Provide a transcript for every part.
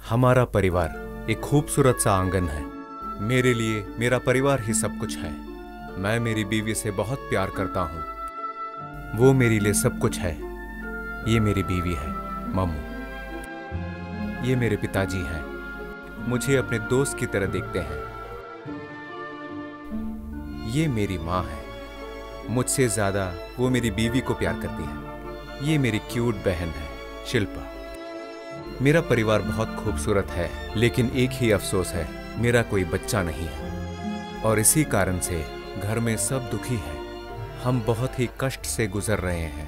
हमारा परिवार एक खूबसूरत सा आंगन है। मेरे लिए मेरा परिवार ही सब कुछ है। मैं मेरी बीवी से बहुत प्यार करता हूँ। वो मेरे लिए सब कुछ है। ये मेरी बीवी है मम्मू। ये मेरे पिताजी हैं। मुझे अपने दोस्त की तरह देखते हैं। ये मेरी माँ है। मुझसे ज्यादा वो मेरी बीवी को प्यार करती है। ये मेरी क्यूट बहन है शिल्पा। मेरा परिवार बहुत खूबसूरत है, लेकिन एक ही अफसोस है, मेरा कोई बच्चा नहीं है। और इसी कारण से घर में सब दुखी हैं। हम बहुत ही कष्ट से गुजर रहे हैं।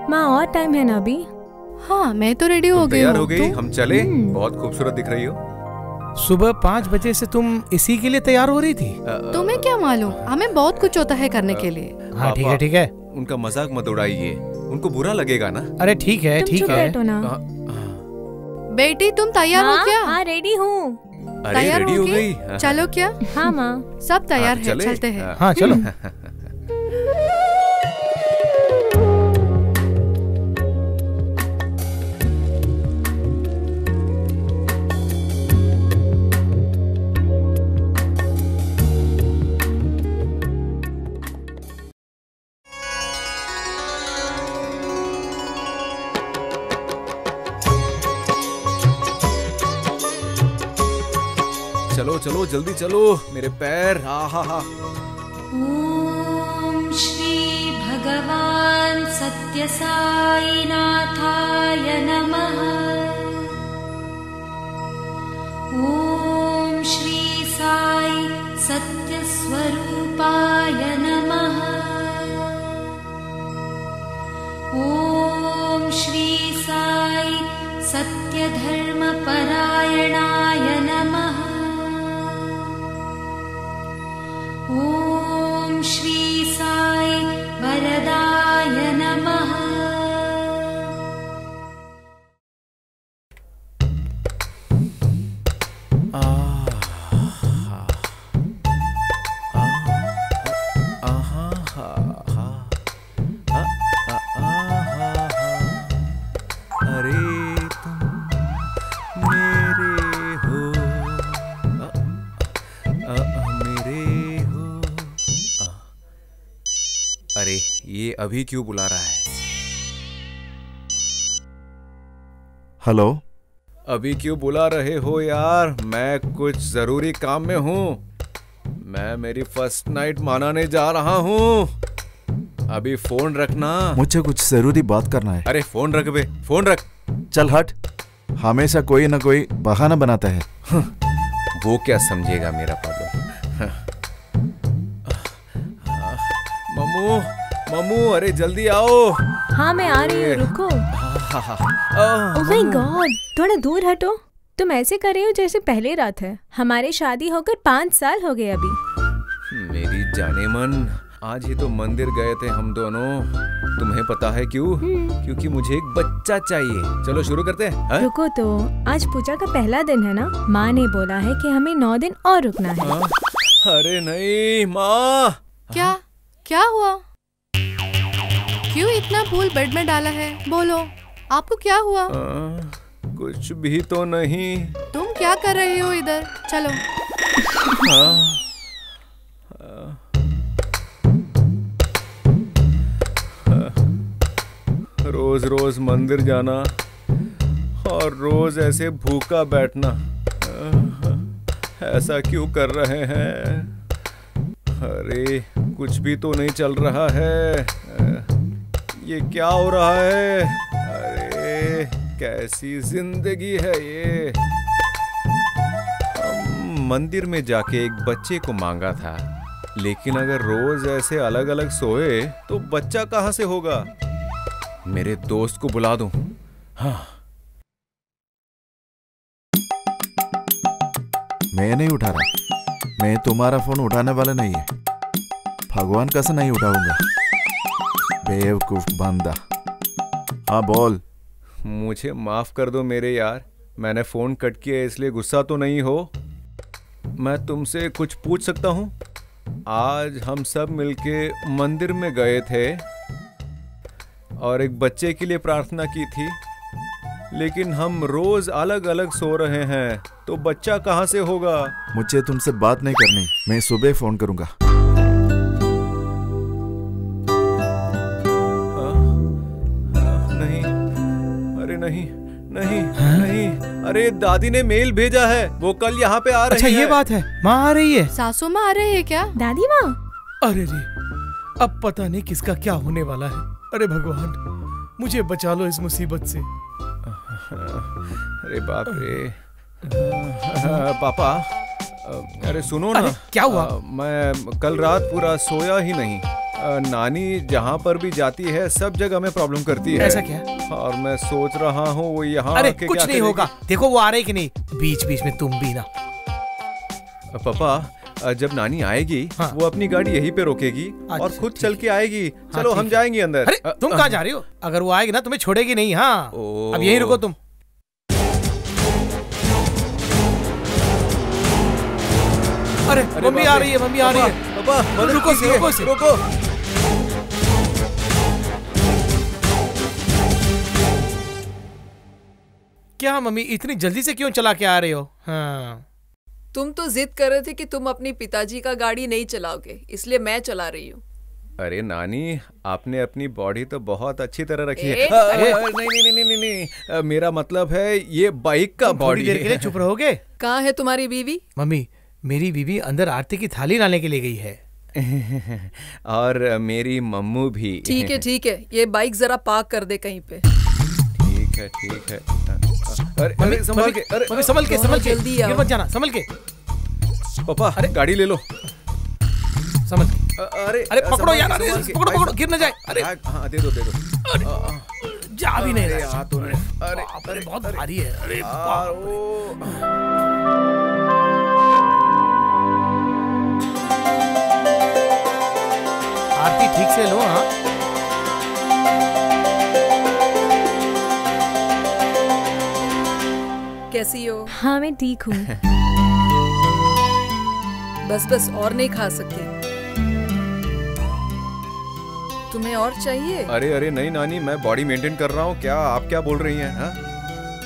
माँ और टाइम है ना अभी? हाँ मैं तो रेडी हो गई तैयार हूँ। हो गई? हम चले? बहुत खूबसूरत दिख रही हो। सुबह 5 बजे से तुम इसी के लिए तैयार हो रही थी? तुम्हें क्या मालूम, हमें बहुत कुछ होता है करने के लिए। हाँ ठीक है ठीक है। उनका मजाक मत उड़ाइए, उनको बुरा लगेगा ना। अरे ठीक है तुम ठीक चुप है। बैठो ना। बेटी तुम तैयार हो क्या? हाँ रेडी हूँ। अरे तैयार रेडी हो होगी? गई? चलो क्या? हाँ माँ। सब तैयार है, चले? चलते हैं। हाँ चलो। चलो चलो जल्दी चलो, मेरे पैर। हा। ॐ श्री भगवान् सत्यसाईनाथाय नमः। ॐ श्री साई सत्यस्वरूपाय नमः। ॐ श्री साई सत्यधर्मपरायणाय नमः। ॐ श्री साई वरदाय नमः। अरे तुम मेरे हो, मेरे हो। अरे ये अभी क्यों बुला रहा है? हेलो। अभी क्यों बुला रहे हो यार? मैं कुछ जरूरी काम में हूँ। मैं मेरी फर्स्ट नाइट मनाने जा रहा हूँ। अभी फोन रखना। मुझे कुछ जरूरी बात करना है। अरे फोन रख बे, फोन रख। चल हट। हमेशा कोई ना कोई बहाना बनाता है। वो क्या समझेगा मेरा प्रॉब्लम। मम्मू मम्मू, अरे जल्दी आओ। हाँ मैं आ रही हूँ, रुको। ओह माय गॉड, थोड़ा दूर हटो। तुम ऐसे कर रही हो जैसे पहले रात है। हमारे शादी होकर 5 साल हो गए अभी। मेरी जाने मन, आज ही तो मंदिर गए थे हम दोनों। तुम्हें पता है क्यों? क्योंकि मुझे एक बच्चा चाहिए। चलो शुरू करते हैं। हाँ? रुको तो, आज पूजा का पहला दिन है ना। माँ ने बोला है कि हमें 9 दिन और रुकना है। हाँ? अरे नहीं माँ। क्या हुआ? क्यों इतना फूल बेड में डाला है? बोलो, आपको क्या हुआ? कुछ भी तो नहीं। तुम क्या कर रहे हो इधर? चलो। रोज रोज मंदिर जाना और रोज ऐसे भूखा बैठना, ऐसा क्यों कर रहे हैं? अरे कुछ भी तो नहीं चल रहा है। ये क्या हो रहा है? अरे कैसी जिंदगी है ये। मंदिर में जाके एक बच्चे को मांगा था, लेकिन अगर रोज ऐसे अलग अलग सोए तो बच्चा कहाँ से होगा? मेरे दोस्त को बुला दूं। हाँ। मैं नहीं उठा रहा। मैं तुम्हारा फोन उठाने वाला नहीं है। भगवान कसम नहीं उठाऊंगा। बेवकूफ बंदा। हाँ बोल। मुझे माफ कर दो मेरे यार, मैंने फोन कट किया इसलिए गुस्सा तो नहीं हो? मैं तुमसे कुछ पूछ सकता हूँ? आज हम सब मिलके मंदिर में गए थे और एक बच्चे के लिए प्रार्थना की थी, लेकिन हम रोज अलग अलग सो रहे हैं, तो बच्चा कहाँ से होगा? मुझे तुमसे बात नहीं करनी, मैं सुबह फोन करूंगा। नहीं, अरे नहीं नहीं नहीं, अरे दादी ने मेल भेजा है, वो कल यहाँ पे आ रही है। अच्छा ये बात है, माँ आ रही है? सासू माँ आ रहे हैं क्या? दादी माँ? अरे रे, अब पता नहीं किसका क्या होने वाला है। अरे भगवान, मुझे बचा लो इस मुसीबत से। अरे बाप रे। पापा, अरे सुनो ना। अरे क्या हुआ? मैं कल रात पूरा सोया ही नहीं। नानी जहाँ पर भी जाती है सब जगह में प्रॉब्लम करती है। ऐसा क्या? और मैं सोच रहा हूँ वो यहाँ अरे आके कुछ क्या नहीं होगा, देखो वो आ रहे कि नहीं, बीच बीच में तुम भी ना। पापा, जब नानी आएगी हाँ। वो अपनी गाड़ी यहीं पे रोकेगी और अच्छा, खुद ठीक चल के आएगी। चलो ठीक हम है। जाएंगे अंदर। अरे तुम कहाँ जा रही हो? अगर वो आएगी ना तुम्हें छोड़ेगी नहीं। हाँ ओ। अब यहीं रुको तुम। अरे मम्मी आ रही है, मम्मी आ रही है। पापा, मदद रुको कीजिए, रुको से। रुको। क्या मम्मी इतनी जल्दी से क्यों चला के आ रहे हो? हाँ तुम तो जिद कर रहे थे कि तुम अपनी पिताजी का गाड़ी नहीं चलाओगे, इसलिए मैं चला रही हूँ। अरे नानी, आपने अपनी बॉडी तो बहुत अच्छी तरह रखी है। ए, नहीं नहीं नहीं नहीं नहीं, मेरा मतलब है ये बाइक का थोड़ी बॉडी देर के लिए चुप रहोगे? कहाँ है तुम्हारी बीवी? मम्मी, मेरी बीवी अंदर आरती की थाली लाने के लिए गई है। और मेरी मम्मू भी। ठीक है, ये बाइक जरा पार्क कर दे कहीं पे। ठीक है। अरे मम्मी अरे संभाल के, अरे मम्मी संभल के, संभल के, जल्दी आओ। गिर मत जाना, संभल के, पापा, अरे गाड़ी ले लो। संभल के। अरे अरे पकड़ो संभाल यार, के, अरे संभाल के। पकड़ो पकड़ो, गिर न जाए। अरे हाँ, दे दो। जा भी नहीं अरे रहा। हाथों में। अरे अरे बहुत भारी है। अरे बाप रे। आरती ठीक से लो। हाँ कैसी हो? हाँ मैं ठीक हूँ। बस और नहीं खा सकती। तुम्हें और चाहिए? अरे नहीं नानी, मैं बॉडी मेंटेन कर रहा हूँ। क्या आप क्या बोल रही हैं? हाँ?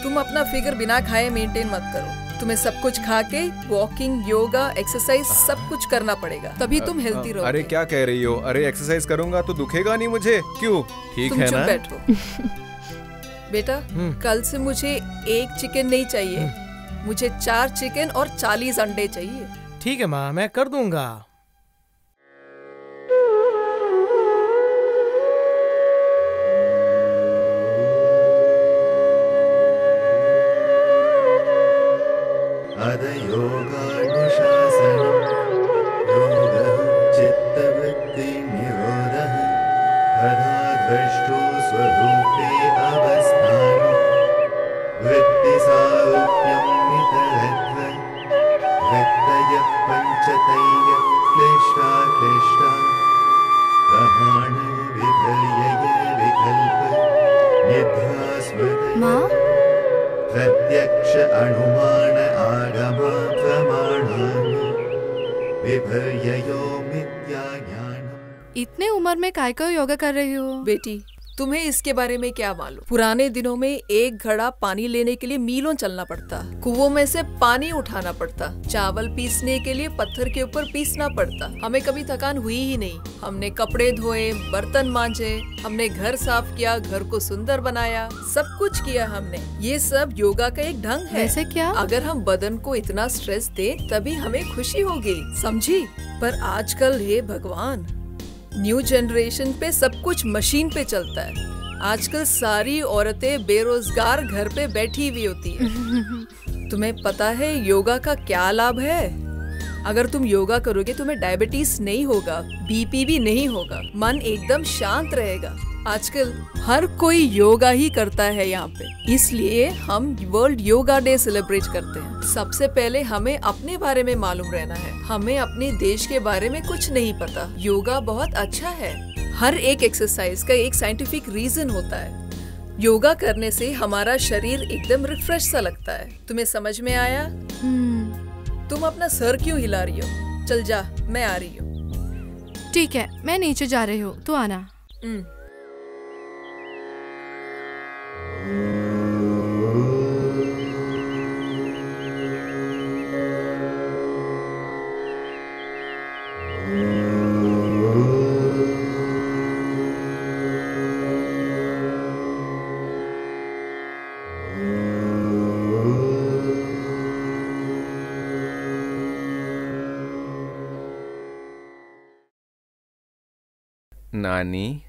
तुम अपना फिगर बिना खाए मेंटेन मत करो। तुम्हें सब कुछ खा के वॉकिंग, योगा, एक्सरसाइज सब कुछ करना पड़ेगा, तभी तुम हेल्दी रहोगे। अरे क्या कह रही हो? अरे एक्सरसाइज करूंगा तो दुखेगा नहीं मुझे? क्यों? ठीक तुम है चुप ना? बैठो। बेटा, कल से मुझे 1 चिकन नहीं चाहिए, मुझे 4 चिकन और 40 अंडे चाहिए। ठीक है माँ, मैं कर दूंगा। योगानुशासनम् योगः चित्तवृत्तिनिरोधः तथा स्वरूपे अवस्थानं वृत्तिसारूप्यं मितरत्वं वृत्तयः पञ्चतयः क्लिष्टा प्रमाण विपर्यय विकल्प निद्रा स्मृति माँ? प्रत्यक्ष अनुमान आगमा प्रमाणानि विपर्ययो मिथ्या ज्ञानम्। इतने उम्र में काय को योगा कर रही हो? बेटी, तुम्हें इसके बारे में क्या मालूम? पुराने दिनों में एक घड़ा पानी लेने के लिए मीलों चलना पड़ता, कुओं में से पानी उठाना पड़ता, चावल पीसने के लिए पत्थर के ऊपर पीसना पड़ता। हमें कभी थकान हुई ही नहीं। हमने कपड़े धोए, बर्तन मांजे, हमने घर साफ किया, घर को सुंदर बनाया, सब कुछ किया हमने। ये सब योगा का एक ढंग है। वैसे क्या? अगर हम बदन को इतना स्ट्रेस दे तभी हमें खुशी होगी, समझी? पर आजकल हे भगवान, न्यू जनरेशन पे सब कुछ मशीन पे चलता है। आजकल सारी औरतें बेरोजगार घर पे बैठी हुई होती है। तुम्हें पता है योगा का क्या लाभ है? अगर तुम योगा करोगे तुम्हें डायबिटीज नहीं होगा, बीपी भी नहीं होगा, मन एकदम शांत रहेगा। आजकल हर कोई योगा ही करता है यहाँ पे, इसलिए हम वर्ल्ड योगा डे सेलिब्रेट करते हैं। सबसे पहले हमें अपने बारे में मालूम रहना है। हमें अपने देश के बारे में कुछ नहीं पता। योगा बहुत अच्छा है। हर एक एक्सरसाइज का एक साइंटिफिक रीजन होता है। योगा करने से हमारा शरीर एकदम रिफ्रेश सा लगता है। तुम्हें समझ में आया? तुम अपना सर क्यों हिला रही हो? चल जा, मैं आ रही हूँ। ठीक है, मैं नीचे जा रही हूँ, तू आना। नानी,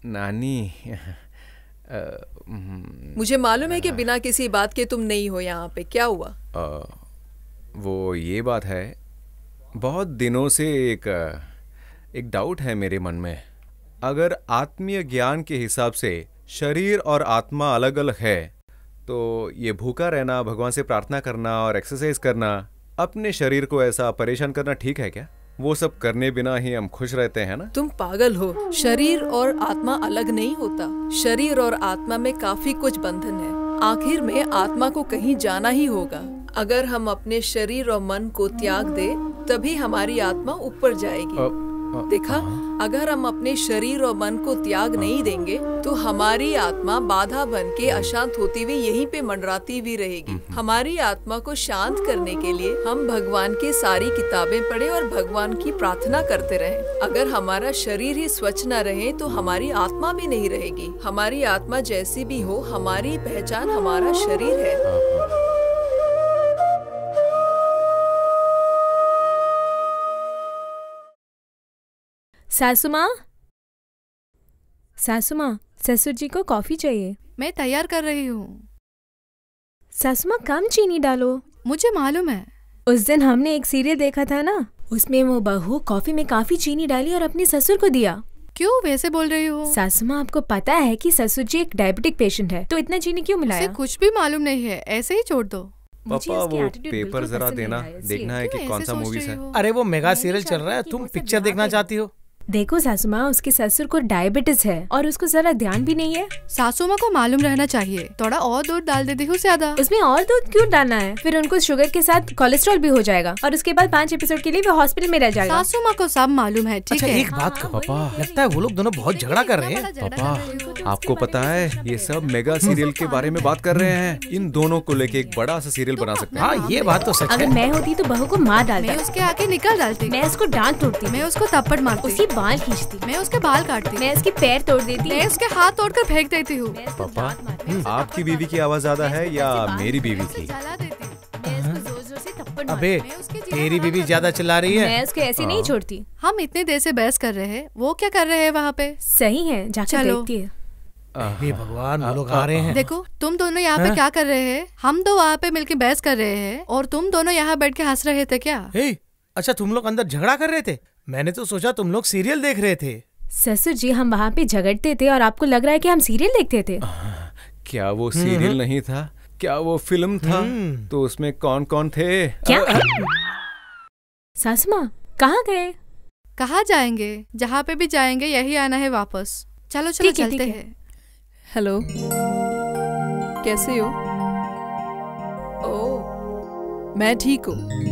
नानी, मुझे मालूम है कि बिना किसी बात के तुम नहीं हो यहाँ पे। क्या हुआ? वो ये बात है, बहुत दिनों से एक डाउट है मेरे मन में। अगर आत्मीय ज्ञान के हिसाब से शरीर और आत्मा अलग अलग है, तो ये भूखा रहना, भगवान से प्रार्थना करना और एक्सरसाइज करना, अपने शरीर को ऐसा परेशान करना ठीक है क्या? वो सब करने बिना ही हम खुश रहते हैं ना? तुम पागल हो। शरीर और आत्मा अलग नहीं होता। शरीर और आत्मा में काफी कुछ बंधन है। आखिर में आत्मा को कहीं जाना ही होगा। अगर हम अपने शरीर और मन को त्याग दे, तभी हमारी आत्मा ऊपर जाएगी। देखा, अगर हम अपने शरीर और मन को त्याग नहीं देंगे, तो हमारी आत्मा बाधा बन के अशांत होती हुई यहीं पे मंडराती भी रहेगी। हमारी आत्मा को शांत करने के लिए हम भगवान की सारी किताबें पढ़े और भगवान की प्रार्थना करते रहें। अगर हमारा शरीर ही स्वच्छ न रहे, तो हमारी आत्मा भी नहीं रहेगी। हमारी आत्मा जैसी भी हो, हमारी पहचान हमारा शरीर है। सासू माँ, सासू माँ, ससुर जी को कॉफी चाहिए। मैं तैयार कर रही हूँ। सासू माँ, कम चीनी डालो। मुझे मालूम है। उस दिन हमने एक सीरियल देखा था ना, उसमें वो बहू कॉफी में काफी चीनी डाली और अपने ससुर को दिया। क्यों वैसे बोल रही हो? सासू माँ, आपको पता है कि ससुर जी एक डायबिटिक पेशेंट है, तो इतना चीनी क्यों मिलाया? उसे कुछ भी मालूम नहीं है, ऐसे ही छोड़ दो। पापा, वो पेपर जरा देना, देखना है कि कौन सा मूवीज है। अरे वो मेगा सीरियल चल रहा है, तुम पिक्चर देखना चाहती हो? देखो सासू माँ, उसके ससुर को डायबिटीज है और उसको जरा ध्यान भी नहीं है। सासू माँ को मालूम रहना चाहिए। थोड़ा और दूध डाल देती हूँ ज्यादा। उसमें और दूध क्यों डालना है? फिर उनको शुगर के साथ कोलेस्ट्रॉल भी हो जाएगा और उसके बाद 5 एपिसोड के लिए वो हॉस्पिटल में रह जाएगा। सासू माँ को सब मालूम है, ठीक है? एक बात कहो पापा, लगता है वो लोग दोनों बहुत झगड़ा कर रहे हैं। पापा, आपको पता है ये सब मेगा सीरियल के बारे में बात कर रहे हैं। इन दोनों को लेके एक बड़ा सा सीरियल बना सकते हैं। हाँ, ये बात तो सच है। अगर मैं होती तो बहू को मार डालती। मैं उसके आगे निकल डालती। मैं उसको डांट तोड़ती। मैं उसको थप्पड़ मारती। उसकी बाल खींचती। मैं उसके बाल काटती। मैं उसके पैर तोड़ देती। मैं उसके हाथ तोड़कर फेंक देती हूँ। पापा, आपकी बीवी की आवाज ज्यादा है या मेरी बीवी की? अबे, तेरी बीवी ज्यादा चिल्ला रही है। मैं उसको ऐसे नहीं छोड़ती। हम इतने देर से बहस कर रहे हैं, वो क्या कर रहे हैं वहाँ पे? सही है, जाकर देखती है। हे भगवान, वो लोग आ रहे हैं। देखो, तुम दोनों यहाँ पे क्या कर रहे हैं? हम तो वहाँ पे मिलके बहस कर रहे हैं और तुम दोनों यहाँ बैठ के हंस रहे थे क्या? अच्छा, तुम लोग अंदर झगड़ा कर रहे थे? मैंने तो सोचा तुम लोग सीरियल देख रहे थे। ससुर जी, हम वहाँ पे झगड़ते थे और आपको लग रहा है कि हम सीरियल देखते थे। क्या वो सीरियल नहीं था? क्या वो फिल्म था? तो उसमें कौन कौन थे? क्या? सासू माँ, कहाँ गए? कहाँ जाएंगे? जहाँ पे भी जाएंगे यही आना है वापस। चलो चलो चलते हैं। हेलो, कैसे हो? ओह, मैं ठीक हूँ।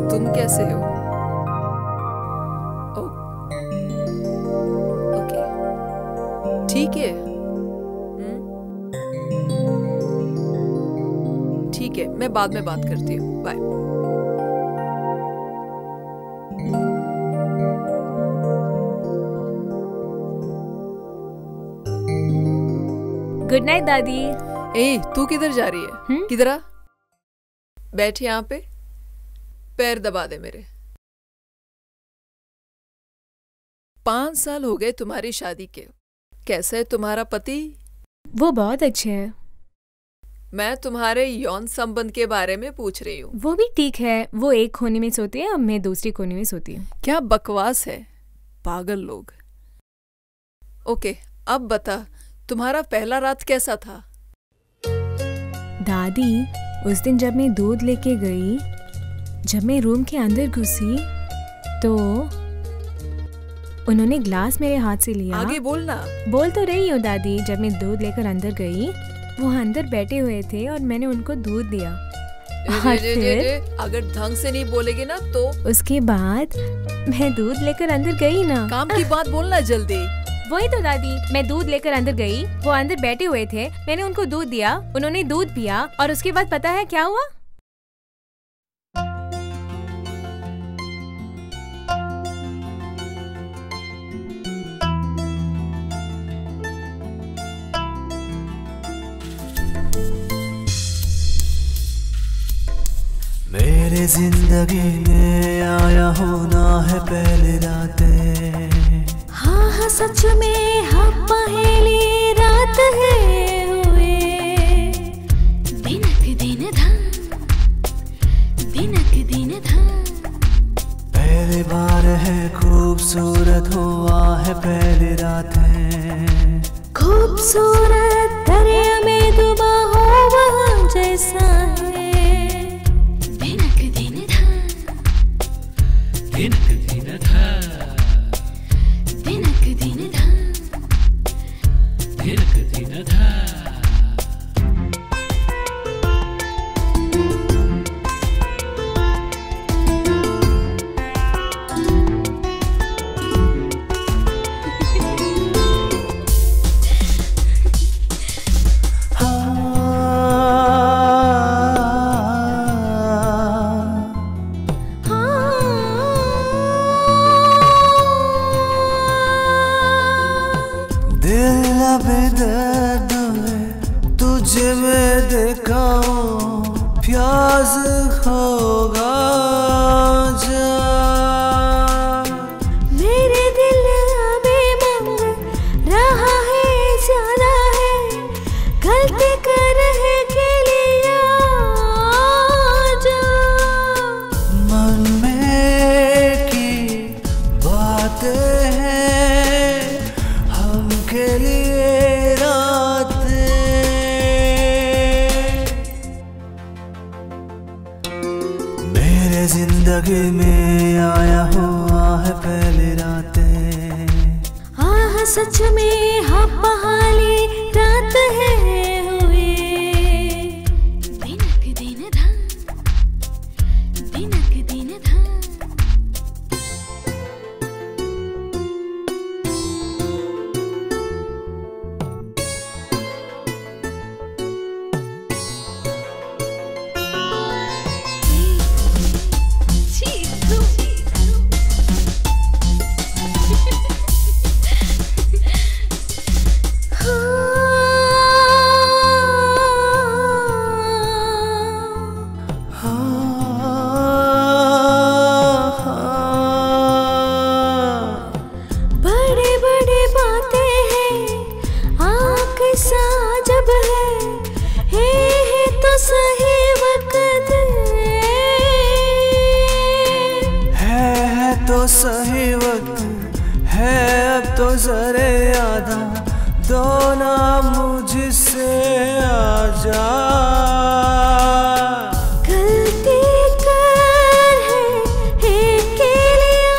तुम कैसे हो? ओके, ठीक है। ठीक है, मैं बाद में बात करती हूँ। बाय। गुड नाइट दादी। ए, तू किधर जा रही है? किधर आ, बैठ यहाँ पे, पैर दबा दे मेरे। 5 साल हो गए तुम्हारी शादी के। कैसा है तुम्हारा पति? वो बहुत अच्छे हैं। मैं तुम्हारे यौन संबंध के बारे में पूछ रही हूँ। वो भी ठीक है। वो एक कोने में सोती है और मैं दूसरी कोने में सोती हूँ। क्या बकवास है, पागल लोग। ओके, अब बता, तुम्हारा पहला रात कैसा था? दादी, उस दिन जब मैं दूध लेके गई, जब मैं रूम के अंदर घुसी तो उन्होंने ग्लास मेरे हाथ से लिया। आगे बोलना। बोल तो रही हूँ दादी। जब मैं दूध लेकर अंदर गई, वो अंदर बैठे हुए थे और मैंने उनको दूध दिया। और फिर अगर ढंग से नहीं बोलेगी ना तो उसके बाद मैं दूध लेकर अंदर गई ना। काम की बात बोलना जल्दी। वही तो दादी, मैं दूध लेकर अंदर गई, वो अंदर बैठे हुए थे, मैंने उनको दूध दिया, उन्होंने दूध पिया और उसके बाद पता है क्या हुआ? मेरे जिंदगी में आया होना है पहले रातें। हाँ हाँ सच में हाँ पहली रात है हुए। दिनक दिन था, दिनक दिन था। पहली बार है खूबसूरत हुआ है पहली रात है। खूबसूरत दरिया में डूबा हो वहाँ जैसा है। दिनक दिन था, दिनक दिन था, दिनक दिन था, दिनक दिन था। तुझे मैं देखा हूँ प्यास होगा जा। मेरे दिल अभी मांग रहा है ज्यादा है। गलती कर रहे के लिए जा। मन में की बातें हैं हम के लिए जिंदगी में आया हुआ है पहली रातें। हाँ सच में हाँ पहाड़ी रात है हुए। दिनक दिन था, दिनक दिन था। तो सही वक्त है अब तो जरे आधा दो ना मुझसे आजा। गलती कर है के लिए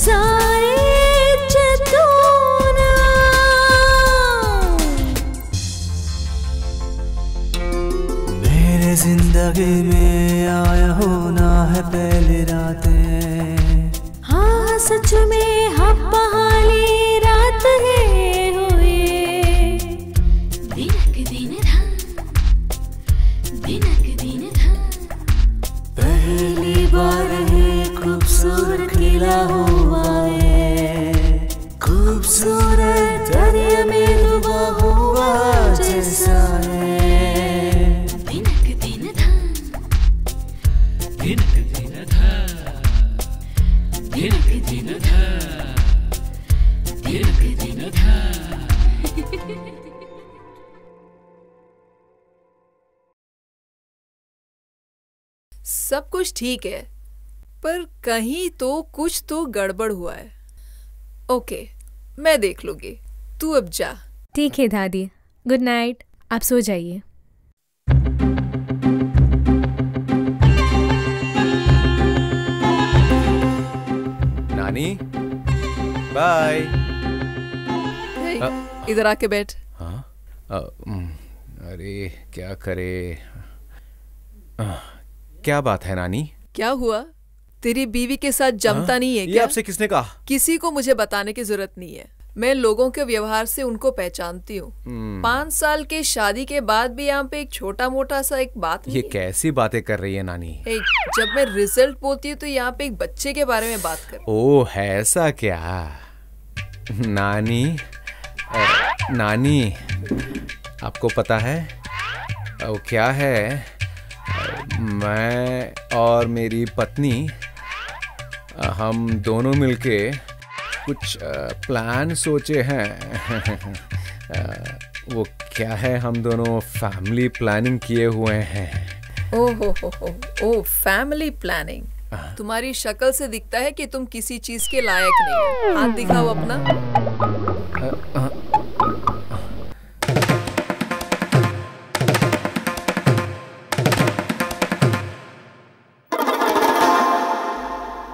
जारे चतुना। मेरे जिंदगी में आया होना है पहली रातें। हाँ सच में हाँ पहाड़ी रात है हुए। दिनक दिन था, दिनक दिन था। पहली बार है खूबसूरत खिला हुआ है। खूबसूरत दरिया में डूबा हुआ जैसा है। दिनक दिन था, दिनक दिन था, दिनक दिन था, दिनक दिन था। सब कुछ ठीक है पर कहीं तो कुछ तो गड़बड़ हुआ है। ओके मैं देख लूंगी, तू अब जा। ठीक है दादी, गुड नाइट, आप सो जाइए। नानी बाय। इधर आके बैठ। हाँ अरे क्या करे। क्या बात है नानी? क्या हुआ? तेरी बीवी के साथ जमता नहीं है ये क्या? आपसे किसने कहा? किसी को मुझे बताने की जरूरत नहीं है। मैं लोगों के व्यवहार से उनको पहचानती हूँ। 5 साल के शादी के बाद भी यहाँ पे एक छोटा मोटा सा एक बात नहीं ये है। कैसी बातें कर रही है नानी? जब मैं रिजल्ट बोलती हूँ तो यहाँ पे एक बच्चे के बारे में बात कर। ओह ऐसा क्या? नानी नानी आपको पता है वो क्या है? मैं और मेरी पत्नी हम दोनों मिलके कुछ प्लान सोचे हैं। वो क्या है, हम दोनों फैमिली प्लानिंग किए हुए हैं। ओ फैमिली प्लानिंग। तुम्हारी शक्ल से दिखता है कि तुम किसी चीज के लायक नहीं हो। हाथ दिखाओ अपना।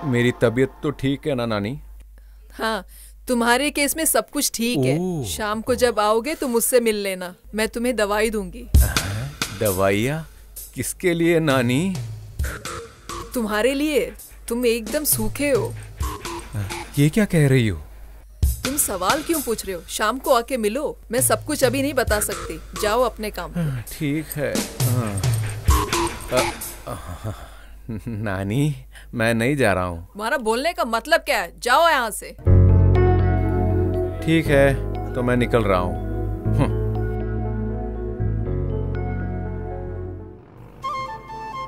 मेरी तबीयत तो ठीक है ना नानी? हाँ, तुम्हारे केस में सब कुछ ठीक है। शाम को जब आओगे तो मुझसे मिल लेना, मैं तुम्हें दवाई दूंगी। दवाइयाँ? किसके लिए नानी? तुम्हारे लिए। तुम एकदम सूखे हो। ये क्या कह रही हो? तुम सवाल क्यों पूछ रहे हो? शाम को आके मिलो। मैं सब कुछ अभी नहीं बता सकती। जाओ अपने काम पे। ठीक है। नानी मैं नहीं जा रहा हूँ। तुम्हारा बोलने का मतलब क्या है? जाओ यहाँ से। ठीक है तो मैं निकल रहा हूँ।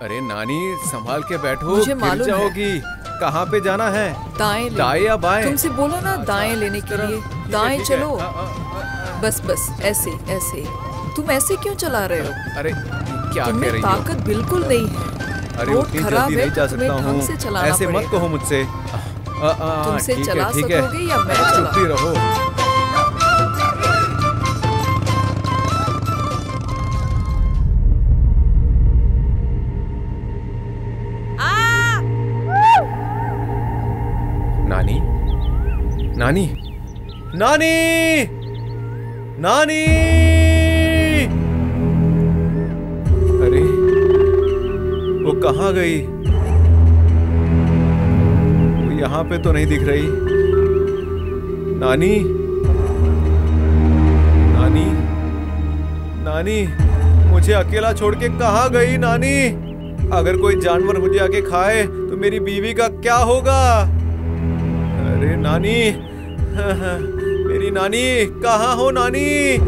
अरे नानी संभाल के बैठो, मुझे गिर मालूम जाओगी। कहाँ पे जाना है? दाएं। दाएं या बाएं? तुमसे बोलो ना दाएं लेने के लिए। दाएं चलो। बस बस ऐसे ऐसे। तुम ऐसे क्यों चला रहे हो? अरे क्या कह तुम्हें रही हो? ताकत बिल्कुल नहीं है। अरे रोड उतनी खराब जल्दी है, नहीं जा तुम्हें सकता ढंग से हूँ। चलाना ऐसे मत पड़ेगा। कहो मुझसे। तुमसे चला ठीक है। सकोगे या मैं चुप ही रहो। नानी नानी नानी नानी। अरे वो कहाँ गई? वो यहाँ पे तो नहीं दिख रही। नानी नानी नानी मुझे अकेला छोड़ के कहाँ गई नानी? अगर कोई जानवर मुझे आके खाए तो मेरी बीवी का क्या होगा? अरे नानी मेरी नानी कहाँ हो नानी?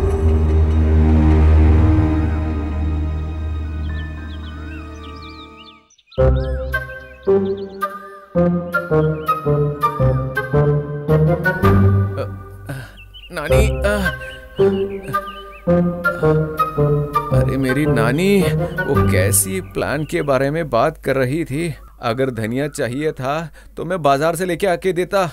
नानी अरे मेरी नानी वो कैसी प्लान के बारे में बात कर रही थी? अगर धनिया चाहिए था तो मैं बाजार से लेके आके देता।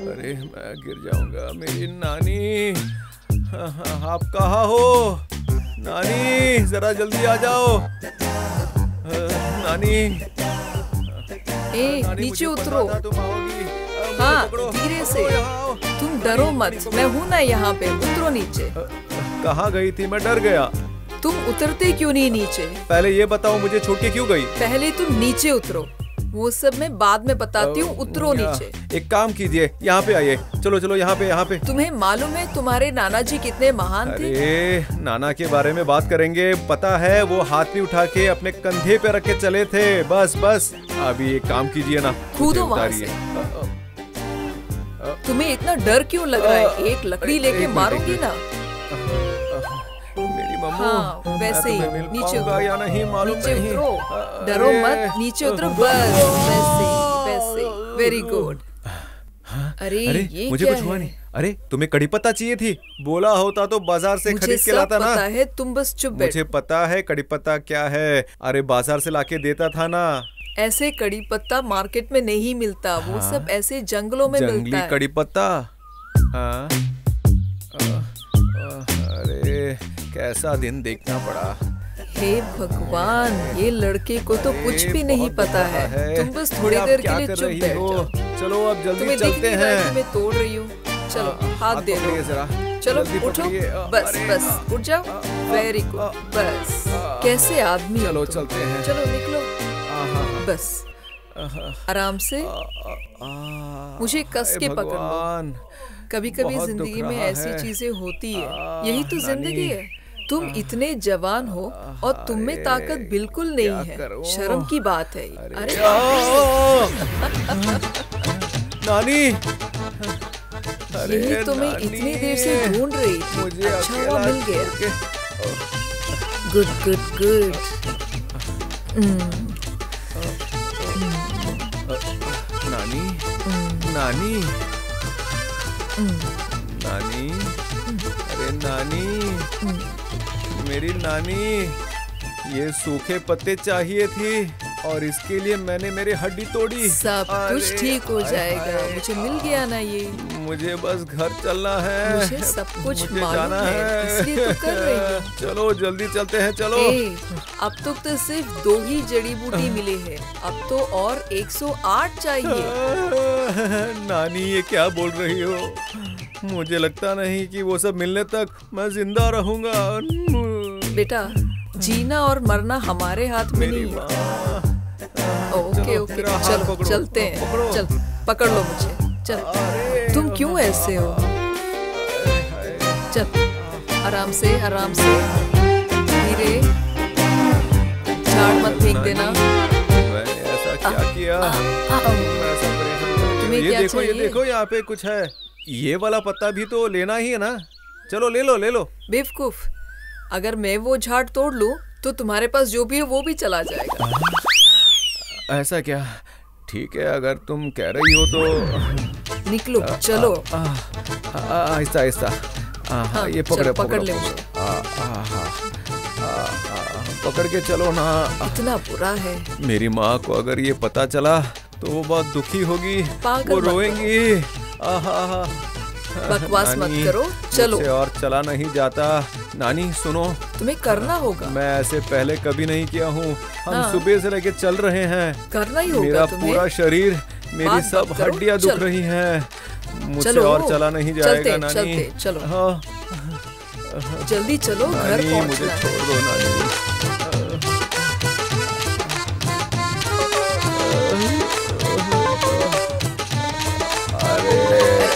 अरे मैं गिर जाऊंगा। मेरी नानी आप कहाँ हो? नानी जरा जल्दी आ जाओ। नानी नीचे उतरो। हाँ धीरे से। तुम डरो मत, मैं हूँ ना यहाँ पे। उतरो नीचे। कहाँ गई थी? मैं डर गया। तुम उतरते क्यों नहीं नीचे? पहले ये बताओ मुझे छोड़ के क्यों गई? पहले तुम नीचे उतरो, वो सब मैं बाद में बताती हूँ। उतरो नीचे। एक काम कीजिए, यहाँ पे आइए। चलो चलो यहाँ पे यहाँ पे। तुम्हें मालूम है तुम्हारे नाना जी कितने महान थे? अरे नाना के बारे में बात करेंगे। पता है वो हाथी उठा के अपने कंधे पे रख के चले थे। बस बस अभी एक काम कीजिए ना, कूदो वहाँ से। तुम्हें इतना डर क्यों लग रहा है? एक लकड़ी लेके मारूंगी ना। मेरी मम्मी। हाँ वैसे ही नीचे उतरो या नहीं मालूम नीचे नहीं। उतरो। डरो मत, नीचे उतरो। बस वैसे वैसे। Very good. अरे ये मुझे क्या कुछ हुआ है? नहीं। अरे तुम्हें कड़ी पत्ता चाहिए थी? बोला होता तो बाजार से मुझे खरीद के सब लाता ना। पता है, तुम बस चुप बैठो। मुझे पता है कड़ी पत्ता क्या है। अरे बाजार से लाके देता था ना। ऐसे कड़ी पत्ता मार्केट में नहीं मिलता। वो सब ऐसे जंगलों में मिलता जंगली है। कड़ी पत्ता। हाँ अरे कैसा दिन देखना पड़ा। हे भगवान, ये लड़के को तो कुछ भी नहीं पता है। तुम बस थोड़ी देर के लिए चुप बैठ जाओ। चलो अब जल्दी तुम्हें दिख चलते नहीं रहा है हैं। कि मैं तोड़ रही हूँ? चलो हाथ दे दो जरा। चलो जल्दी उठो, पकड़िए। बस अरे, बस उठ जाओ। वेरी गुड, बस। कैसे आदमी हो चलो तुम? चलते हैं। चलो निकलो, बस आराम से। मुझे कस के पकड़ लो। कभी कभी बहुत जिंदगी दुख में रहा ऐसी है। चीजें होती है, यही तो नानी। जिंदगी है। तुम इतने जवान हो और तुम में ताकत बिल्कुल नहीं है। करूं? शर्म की बात है ये। अरे नानी, यही तो मैं इतनी देर से ढूंढ रही थी। मुझे अच्छा हुआ अकेला मिल गया। छोड़ गुड गुड गुड। नानी, नानी, नानी, अरे नानी, मेरी नानी, ये सूखे पत्ते चाहिए थी और इसके लिए मैंने मेरी हड्डी तोड़ी। सब कुछ अरे, ठीक हो हाय, जाएगा। हाय, मुझे मिल गया ना ये। मुझे बस घर चलना है। मुझे सब कुछ मुझे मालूम जाना है, इसलिए तो कर रही हूँ। चलो जल्दी चलते हैं, चलो। ए, अब तो सिर्फ 2 ही जड़ी बूटी मिले हैं। अब तो और 108 चाहिए। नानी, ये क्या बोल रही हो? मुझे लगता नहीं कि वो सब मिलने तक मैं जिंदा रहूंगा। बेटा, जीना और मरना हमारे हाथ में नहीं है। ओके ओके, चलो चलते हैं। चल पकड़ लो मुझे। चल, तुम क्यों ऐसे हो? चल आराम से, आराम से, धीरे। झाड़ मत फेंक देना। मैंने ऐसा क्या किया? मैं ऐसा परेशान करके- तुम्हें ये क्या देखो, ये चाहिए? देखो, यहाँ पे कुछ है। ये वाला पत्ता भी तो लेना ही है ना। चलो ले लो, ले लो। बेवकूफ, अगर मैं वो झाड़ तोड़ लूं तो तुम्हारे पास जो भी है वो भी चला जाएगा। ऐसा क्या? ठीक है, अगर तुम कह रही हो तो निकलो, चलो। आहिस्ता आहिस्ता। हाँ, ये चलो, पकड़े, पकड़ ले पकड़ो। मुझे। पकड़ के चलो ना। इतना बुरा है। मेरी माँ को अगर ये पता चला तो वो बहुत दुखी होगी। पागल वो मत रोएंगी। बकवास मत नानी, करो, चलो। मुझसे और चला नहीं जाता। नानी सुनो, तुम्हें करना होगा। मैं ऐसे पहले कभी नहीं किया हूँ। हम हाँ। सुबह से लेके चल रहे हैं। करना ही होगा मेरा तुम्हें। पूरा शरीर, मेरी बात सब मत करो, हड्डियां दुख चलो। रही हैं। मुझसे चलो, और चला नहीं जाएगा। चलते, नानी, चलते, चलो। हाँ, जल्दी चलो, घर नानी, मुझे पहुंचना है। छोड़ दो नानी।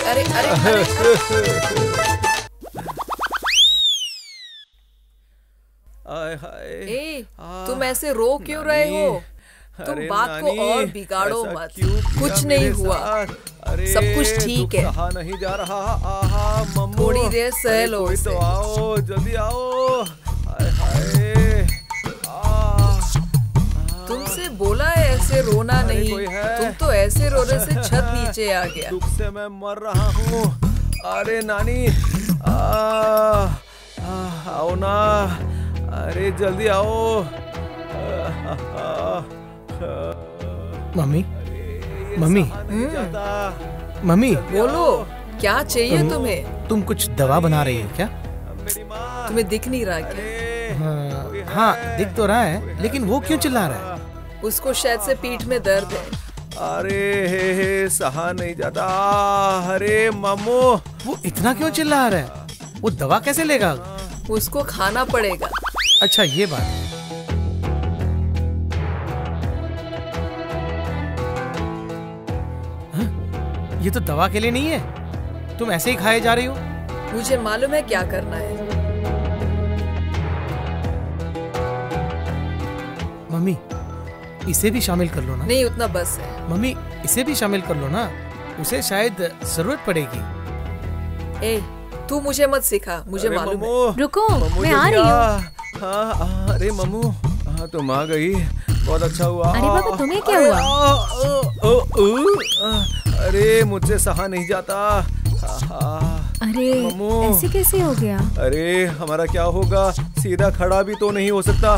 अरे अरे अरे, आय हाय। ए, तुम ऐसे रो क्यों रहे हो? तुम अरे बात को नानी, और बिगाड़ो ऐसा मत। क्यों किया कुछ मेरे नहीं हुआ। साथ? अरे, सब कुछ ठीक दुख है। सहा नहीं जा रहा। आहा मम्मू, थोड़ी देर सह अरे, लो कोई इसे। तो आओ, जल्दी आओ। हाय हाय। तुमसे बोला है ऐसे रोना अरे, नहीं। कोई है? तुम तो ऐसे रोने से छत नीचे आ गया। दुख से मैं मर रहा हूँ। अरे नानी, आओ ना। अरे जल्दी आओ। मम्मी, मम्मी, मम्मी, बोलो, क्या चाहिए तुम्हें? तुम कुछ दवा बना रही हो क्या? तुम्हें दिख नहीं रहा क्या? हाँ, दिख तो रहा है, लेकिन वो क्यों चिल्ला रहा है? उसको शायद से पीठ में दर्द है। अरे हे, सहा नहीं जाता। अरे मम्मू, वो इतना क्यों चिल्ला रहा है? वो दवा कैसे लेगा? उसको खाना पड़ेगा। अच्छा, ये बात है। हाँ? ये तो दवा के लिए नहीं है। तुम ऐसे ही खाए जा रही हो। मुझे मालूम है क्या करना है। मम्मी, इसे भी शामिल कर लो ना। नहीं, उतना बस है। मम्मी, इसे भी शामिल कर लो ना। उसे शायद जरूरत पड़ेगी। ए, तू मुझे मत सिखा, मुझे मालूम है। रुको, मम्मू मैं आ जल्दी रही हूँ। हाँ, अरे मम्मू, हाँ तुम आ गई, बहुत अच्छा हुआ। अरे बाबा, तुम्हें क्या हुआ? अरे मुझसे सहा नहीं जाता। अरे मम्मू। ऐसे कैसे हो गया? अरे हमारा क्या होगा? सीधा खड़ा भी तो नहीं हो सकता।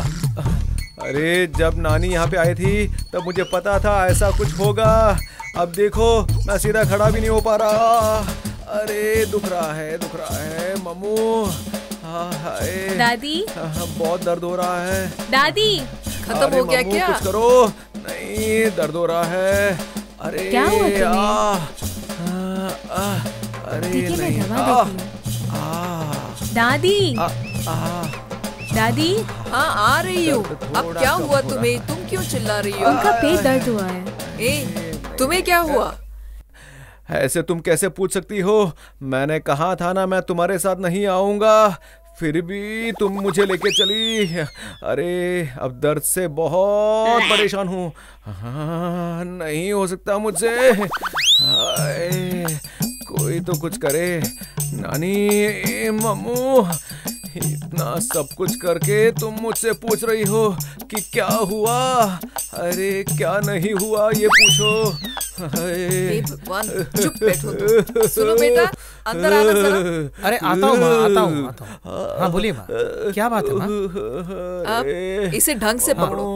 अरे जब नानी यहाँ पे आई थी तब मुझे पता था ऐसा कुछ होगा। अब देखो, मैं सीधा खड़ा भी नहीं हो पा रहा। अरे दुख रहा है, दुख रहा है मम्मू। दादी बहुत दर्द हो रहा है। दादी खत्म हो गया क्या? कुछ करो। नहीं, दर्द हो रहा है। अरे क्या हुआ तुम्हें? अरे देखिए मैं नहीं, दवा देती हूँ। दादी दादी हाँ आ रही हूँ। अब क्या हुआ तुम्हें? तुम क्यों चिल्ला रही हो? उनका पेट दर्द हुआ है। तुम्हें क्या हुआ? ऐसे तुम कैसे पूछ सकती हो? मैंने कहा था ना मैं तुम्हारे साथ नहीं आऊंगा, फिर भी तुम मुझे लेके चली। अरे अब दर्द से बहुत परेशान हूँ। हाँ, नहीं हो सकता मुझसे। कोई तो कुछ करे। नानी, मम्मू, इतना सब कुछ करके तुम मुझसे पूछ रही हो कि क्या हुआ? अरे क्या नहीं हुआ ये पूछो। हे भगवान, चुप बैठो तुम। सुनो बेटा, अंदर आना जरा। अरे आता हूँ माँ, आता हूँ। हाँ बोलिए माँ, क्या बात है माँ? अब इसे ढंग से पकड़ो,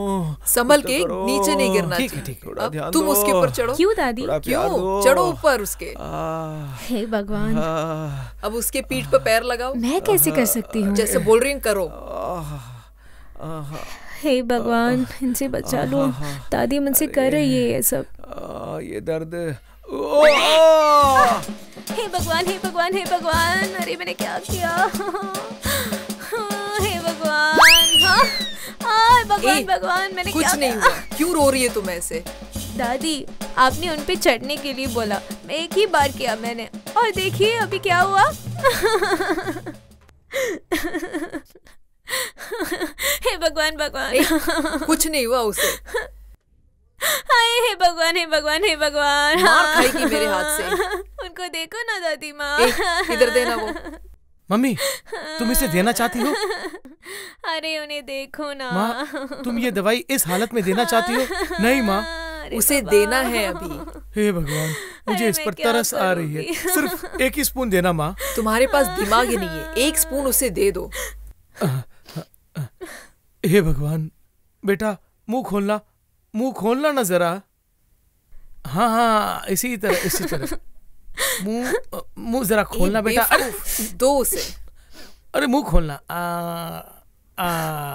संभल के, नीचे नहीं गिरना चाहिए। ठीक है। अब तुम उसके ऊपर चढ़ो। क्यों दादी? क्यों? चढ़ो ऊपर उसके। हे भगवान, अब उसके पीठ पर पैर लगाओ। मैं कैसे कर सकती हूँ? जैसे बोल रही हूँ करो। हे भगवान, इनसे बचा लो। दादी मुझसे कर रही है ये सब। ये दर्द। हे भगवान, हे भगवान, हे भगवान, अरे मैंने क्या किया? हे भगवान, हाँ भगवान, भगवान, मैंने कुछ नहीं हुआ। क्यों रो रही है तुम ऐसे? दादी, आपने उन पे चढ़ने के लिए बोला, मैं एक ही बार किया मैंने, और देखिए अभी क्या हुआ। हे भगवान, भगवान, कुछ नहीं हुआ उसे। हाय हे भगवान, हे भगवान, हे भगवान, मार खाएगी मेरे हाथ से। उनको देखो ना दादी माँ। इधर देना वो। मम्मी, तुम इसे देना चाहती हो? अरे उन्हें देखो ना। माँ, तुम ये दवाई इस हालत में देना चाहती हो? नहीं माँ, उसे देना है अभी। हे भगवान, मुझे इस पर तरस आ रही है। सिर्फ एक ही स्पून देना माँ। तुम्हारे पास दिमाग ही नहीं है, एक स्पून उसे दे दो। हे भगवान, बेटा मुंह खोलना, मुंह खोलना ना जरा। हाँ हाँ, इसी तरह मुंह जरा खोलना बेटा। दो उसे। अरे मुंह खोलना।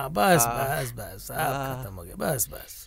बस बस बस, अब खत्म हो गया। बस बस।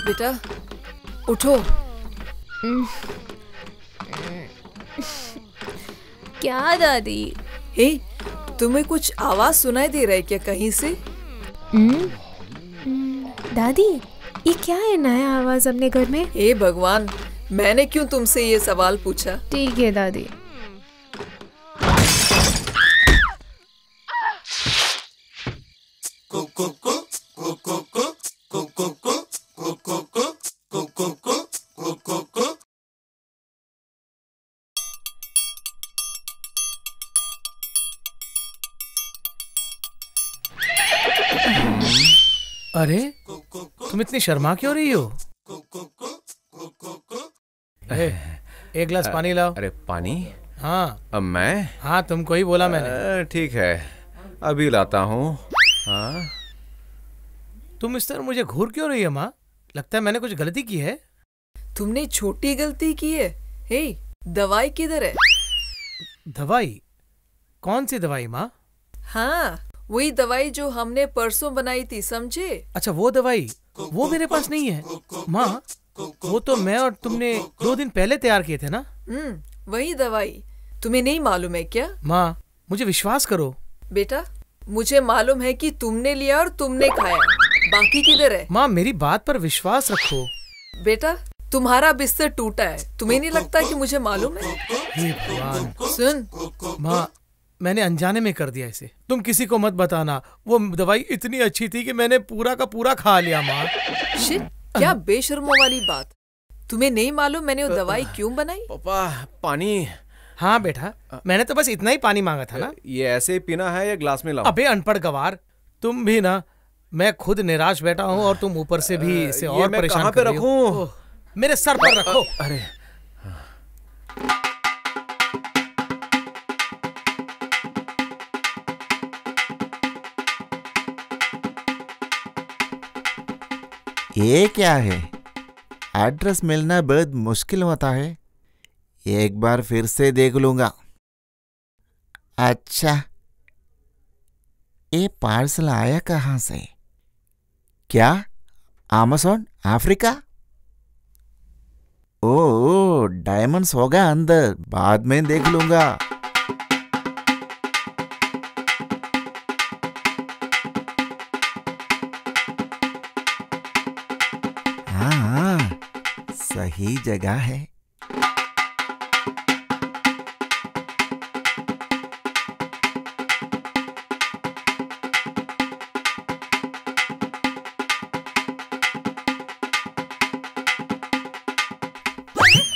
बेटा उठो। क्या दादी? हे, तुम्हें कुछ आवाज सुनाई दे रहा है क्या कहीं से? दादी, ये क्या है नया आवाज अपने घर में? हे भगवान, मैंने क्यों तुमसे ये सवाल पूछा? ठीक है दादी। अरे तुम इतनी शर्मा क्यों रही हो? एक गिलास पानी लाओ। अरे पानी? हाँ। अब मैं? हाँ, तुमको ही बोला मैंने। ठीक है, अभी लाता हूँ। हाँ? तुम इस तरह मुझे घूर क्यों रही है माँ? लगता है मैंने कुछ गलती की है। तुमने छोटी गलती की है। हे, दवाई किधर है? दवाई? कौन सी दवाई माँ? हाँ, वही दवाई जो हमने परसों बनाई थी, समझे? अच्छा, वो दवाई? वो मेरे पास नहीं है माँ। वो तो मैं और तुमने 2 दिन पहले तैयार किए थे ना। वही दवाई। तुम्हें नहीं मालूम है क्या? माँ, मुझे विश्वास करो। बेटा, मुझे मालूम है कि तुमने लिया और तुमने खाया। बाकी किधर है? माँ, मेरी बात पर विश्वास रखो। बेटा, तुम्हारा बिस्तर टूटा है, तुम्हें नहीं लगता कि मुझे मालूम है? हे भगवान। सुन माँ, मैंने अनजाने में कर दिया इसे। तुम किसी को मत बताना। वो दवाई इतनी अच्छी थी कि मैंने पूरा का पूरा खा लिया माँ। शिट, क्या बेशर्मों वाली बात। तुम्हें नहीं मालूम मैंने वो दवाई क्यों बनाई? पापा पानी। हाँ बेटा, मैंने तो बस इतना ही पानी मांगा था ना। ये ऐसे ही पीना है या ग्लास में लाऊं? अबे अनपढ़ गवार, तुम भी ना। मैं खुद निराश बैठा हूँ और तुम ऊपर से भी इसे और परेशान कहाँ कर पे रही हो। रखूं? मेरे सर पर रखो। अरे ये क्या है? एड्रेस मिलना बहुत मुश्किल होता है। एक बार फिर से देख लूंगा। अच्छा, ये पार्सल आया कहाँ से? क्या अमेज़न अफ्रीका? ओ डायमंड्स होगा अंदर, बाद में देख लूंगा। हाँ, सही जगह है।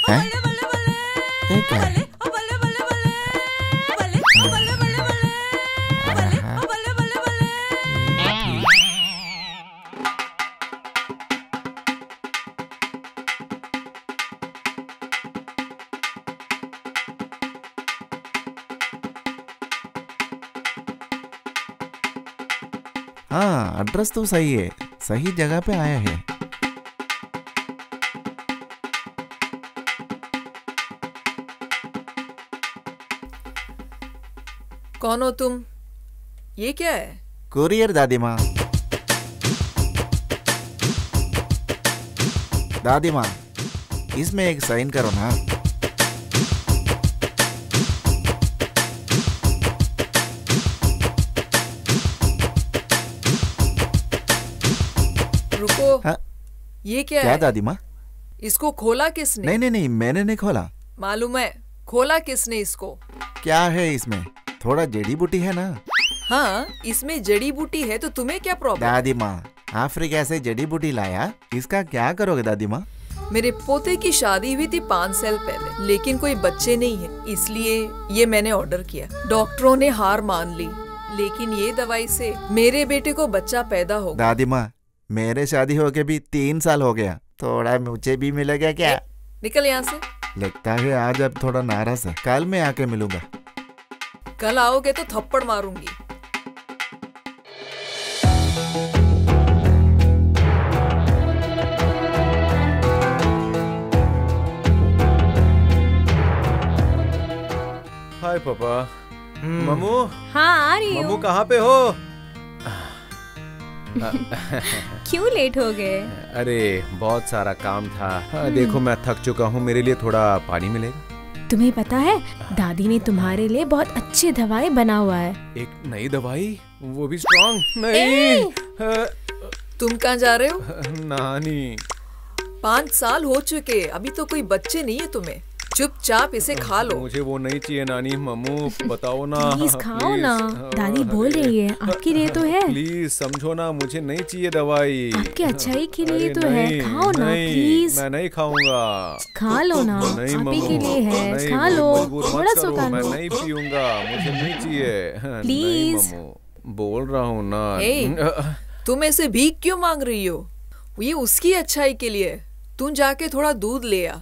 हैं? ये क्या है? हाँ, एड्रेस तो सही है, सही जगह पे आया है। कौन हो तुम? ये क्या है? कुरियर दादी माँ। दादी माँ, इसमें एक साइन करो ना। रुको। हाँ? ये क्या क्या है? दादी माँ? इसको खोला किसने? नहीं, मैंने नहीं खोला। मालूम है, खोला किसने इसको? क्या है इसमें? थोड़ा जड़ी बूटी है ना। हाँ, इसमें जड़ी बूटी है तो तुम्हें क्या प्रॉब्लम? दादी माँ, अफ्रीका से जड़ी बूटी लाया, इसका क्या करोगे दादी माँ? मेरे पोते की शादी हुई थी 5 साल पहले, लेकिन कोई बच्चे नहीं है, इसलिए ये मैंने ऑर्डर किया। डॉक्टरों ने हार मान ली, लेकिन ये दवाई से मेरे बेटे को बच्चा पैदा होगा। दादी माँ, मेरे शादी होके भी 3 साल हो गया, थोड़ा मुझे भी मिलेगा क्या? निकल यहाँ से। लगता है आज अब थोड़ा नाराज है, कल मैं आके मिलूंगा। कल आओगे तो थप्पड़ मारूंगी। हाय पापा। मम्मू। हाँ आ रही मम्मू हूँ। कहाँ पे हो? क्यों लेट हो गए? अरे बहुत सारा काम था। हाँ, देखो मैं थक चुका हूँ, मेरे लिए थोड़ा पानी मिलेगा? तुम्हें पता है दादी ने तुम्हारे लिए बहुत अच्छी दवाई बना हुआ है। एक नई दवाई, वो भी स्ट्रॉन्ग? नहीं। तुम कहाँ जा रहे हो? नानी। 5 साल हो चुके, अभी तो कोई बच्चे नहीं है तुम्हें। चुपचाप इसे खा लो। मुझे वो नहीं चाहिए नानी। मम्मू बताओ ना। प्लीज खाओ ना, दादी बोल रही है, आपके लिए तो है। प्लीज समझो ना, मुझे नहीं चाहिए दवाई। आपके अच्छाई के लिए तो नहीं, है, खाओ ना प्लीज। मैं नहीं खाऊंगा। खा लो ना, नहीं आप ही मम्मू, के लिए है, नहीं, खा लो। मजबूर मत थोड़ा सा करो, खा मैं लो। नहीं पीऊंगा, मुझे नहीं चाहिए। प्लीज। नहीं मम्मू, बोल रहा हूँ ना। तुम ऐसे भीख क्यों मांग रही हो? ये उसकी अच्छाई के लिए। तुम जाके थोड़ा दूध ले आ।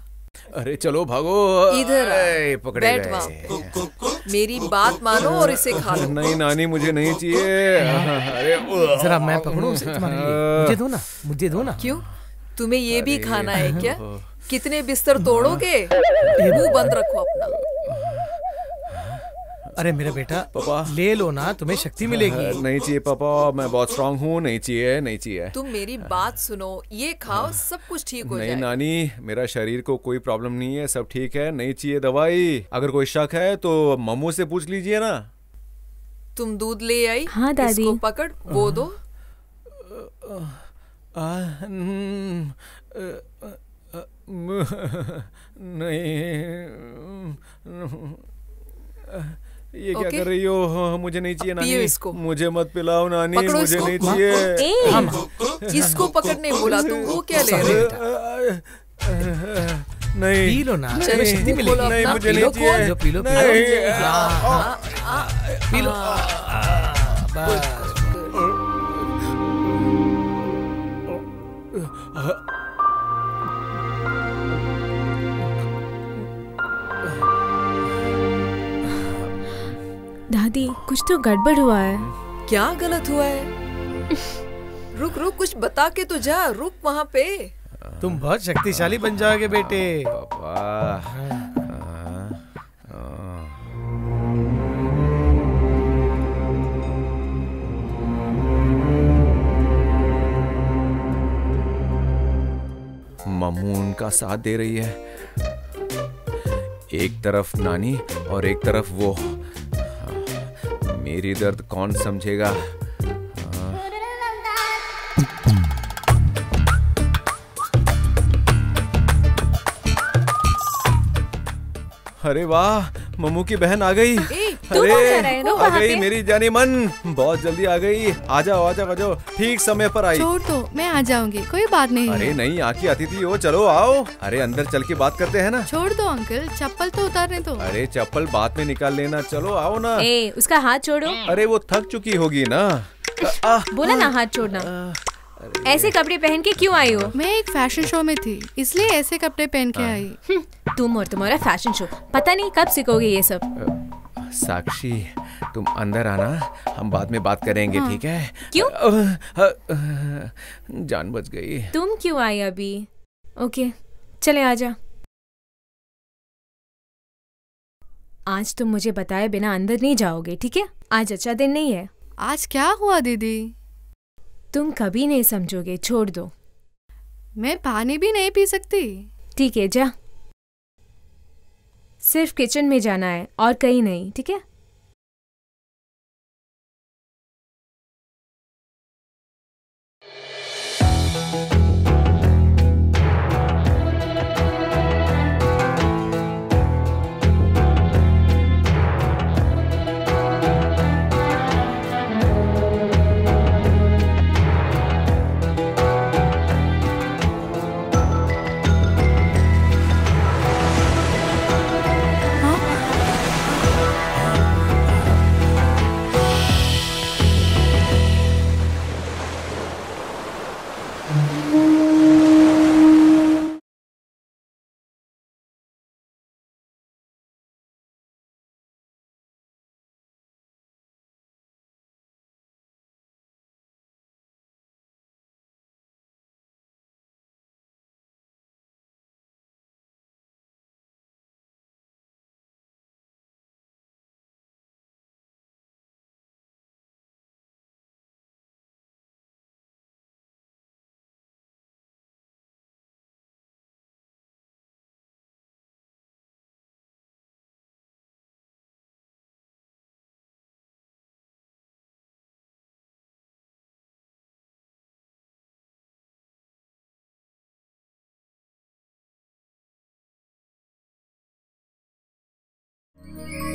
अरे चलो भागो। इधर आ, पकड़े बैठ गए। वहाँ पे। मेरी बात मानो और इसे खा लो। नहीं नानी, मुझे नहीं चाहिए। अरे जरा मैं पकड़ूं उसे तुम्हारे लिए। मुझे दो ना, मुझे दो ना। क्यों, तुम्हें ये भी खाना है क्या? कितने बिस्तर तोड़ोगे? मुंह बंद रखो अपना। अरे मेरा बेटा पापा ले लो ना, तुम्हें शक्ति मिलेगी। नहीं चाहिए पापा, मैं बहुत स्ट्रांग हूँ। नहीं चाहिए, नहीं चाहिए। तुम मेरी बात सुनो, ये खाओ, सब कुछ ठीक हो नहीं जाएगा। नानी, मेरा शरीर को कोई प्रॉब्लम नहीं है, सब ठीक है। नहीं चाहिए दवाई। अगर कोई शक है तो मम्मू से पूछ लीजिए ना। तुम दूध ले आई? हाँ दादी। इसको पकड़, वो दो। नहीं, ये क्या ओके? कर रही हो? हाँ, मुझे नहीं चाहिए पियो नानी, इसको। मुझे मत पिलाओ नानी, पकड़ो मुझे इसको। नहीं चाहिए। इसको पकड़ने बोला तू, वो क्या ले रहे है? नहीं, पी लो ना, नहीं, तुम्हें शक्ति मिलेगी। नहीं, अपना मुझे पी नहीं लो, चाहिए। पी लो, पी लो, नहीं, पी लो। P low. बस। दादी कुछ तो गड़बड़ हुआ है। क्या गलत हुआ है? रुक रुक, कुछ बता के तो जा, रुक वहाँ पे। तुम बहुत शक्तिशाली बन जाओगे बेटे। पापा। मम्मू उनका साथ दे रही है, एक तरफ नानी और एक तरफ वो। मेरी दर्द कौन समझेगा? अरे वाह, मम्मू की बहन आ गई। तू कौन जा रहा है? अरे रुक आ वहाँ गई पे। मेरी जानी मन, बहुत जल्दी आ गई। आ जाओ आ जाओ आ जाओ, ठीक समय पर आई। छोड़ दो, मैं आ जाऊंगी, कोई बात नहीं अरे है। नहीं, आकी आती थी वो। चलो आओ, अरे अंदर चल के बात करते हैं ना। छोड़ दो अंकल, चप्पल तो उतारने दो। अरे चप्पल बाद में निकाल लेना, चलो आओ ना। ए, उसका हाथ छोड़ो। अरे वो थक चुकी होगी ना। बोला ना हाथ छोड़ना। ऐसे कपड़े पहन के क्यों आई हो? मैं एक फैशन शो में थी, इसलिए ऐसे कपड़े पहन के आई। तुम और तुम्हारा फैशन शो, पता नहीं कब सीखोगे ये सब। साक्षी, तुम अंदर आना, हम बाद में बात करेंगे, हाँ। ठीक है? क्यों? जान बच गई। तुम क्यों आई अभी? ओके, चले आजा। आज तुम मुझे बताए बिना अंदर नहीं जाओगे, ठीक है? आज अच्छा दिन नहीं है। आज क्या हुआ दीदी? तुम कभी नहीं समझोगे, छोड़ दो। मैं पानी भी नहीं पी सकती। ठीक है, जा। सिर्फ किचन में जाना है और कहीं नहीं, ठीक है?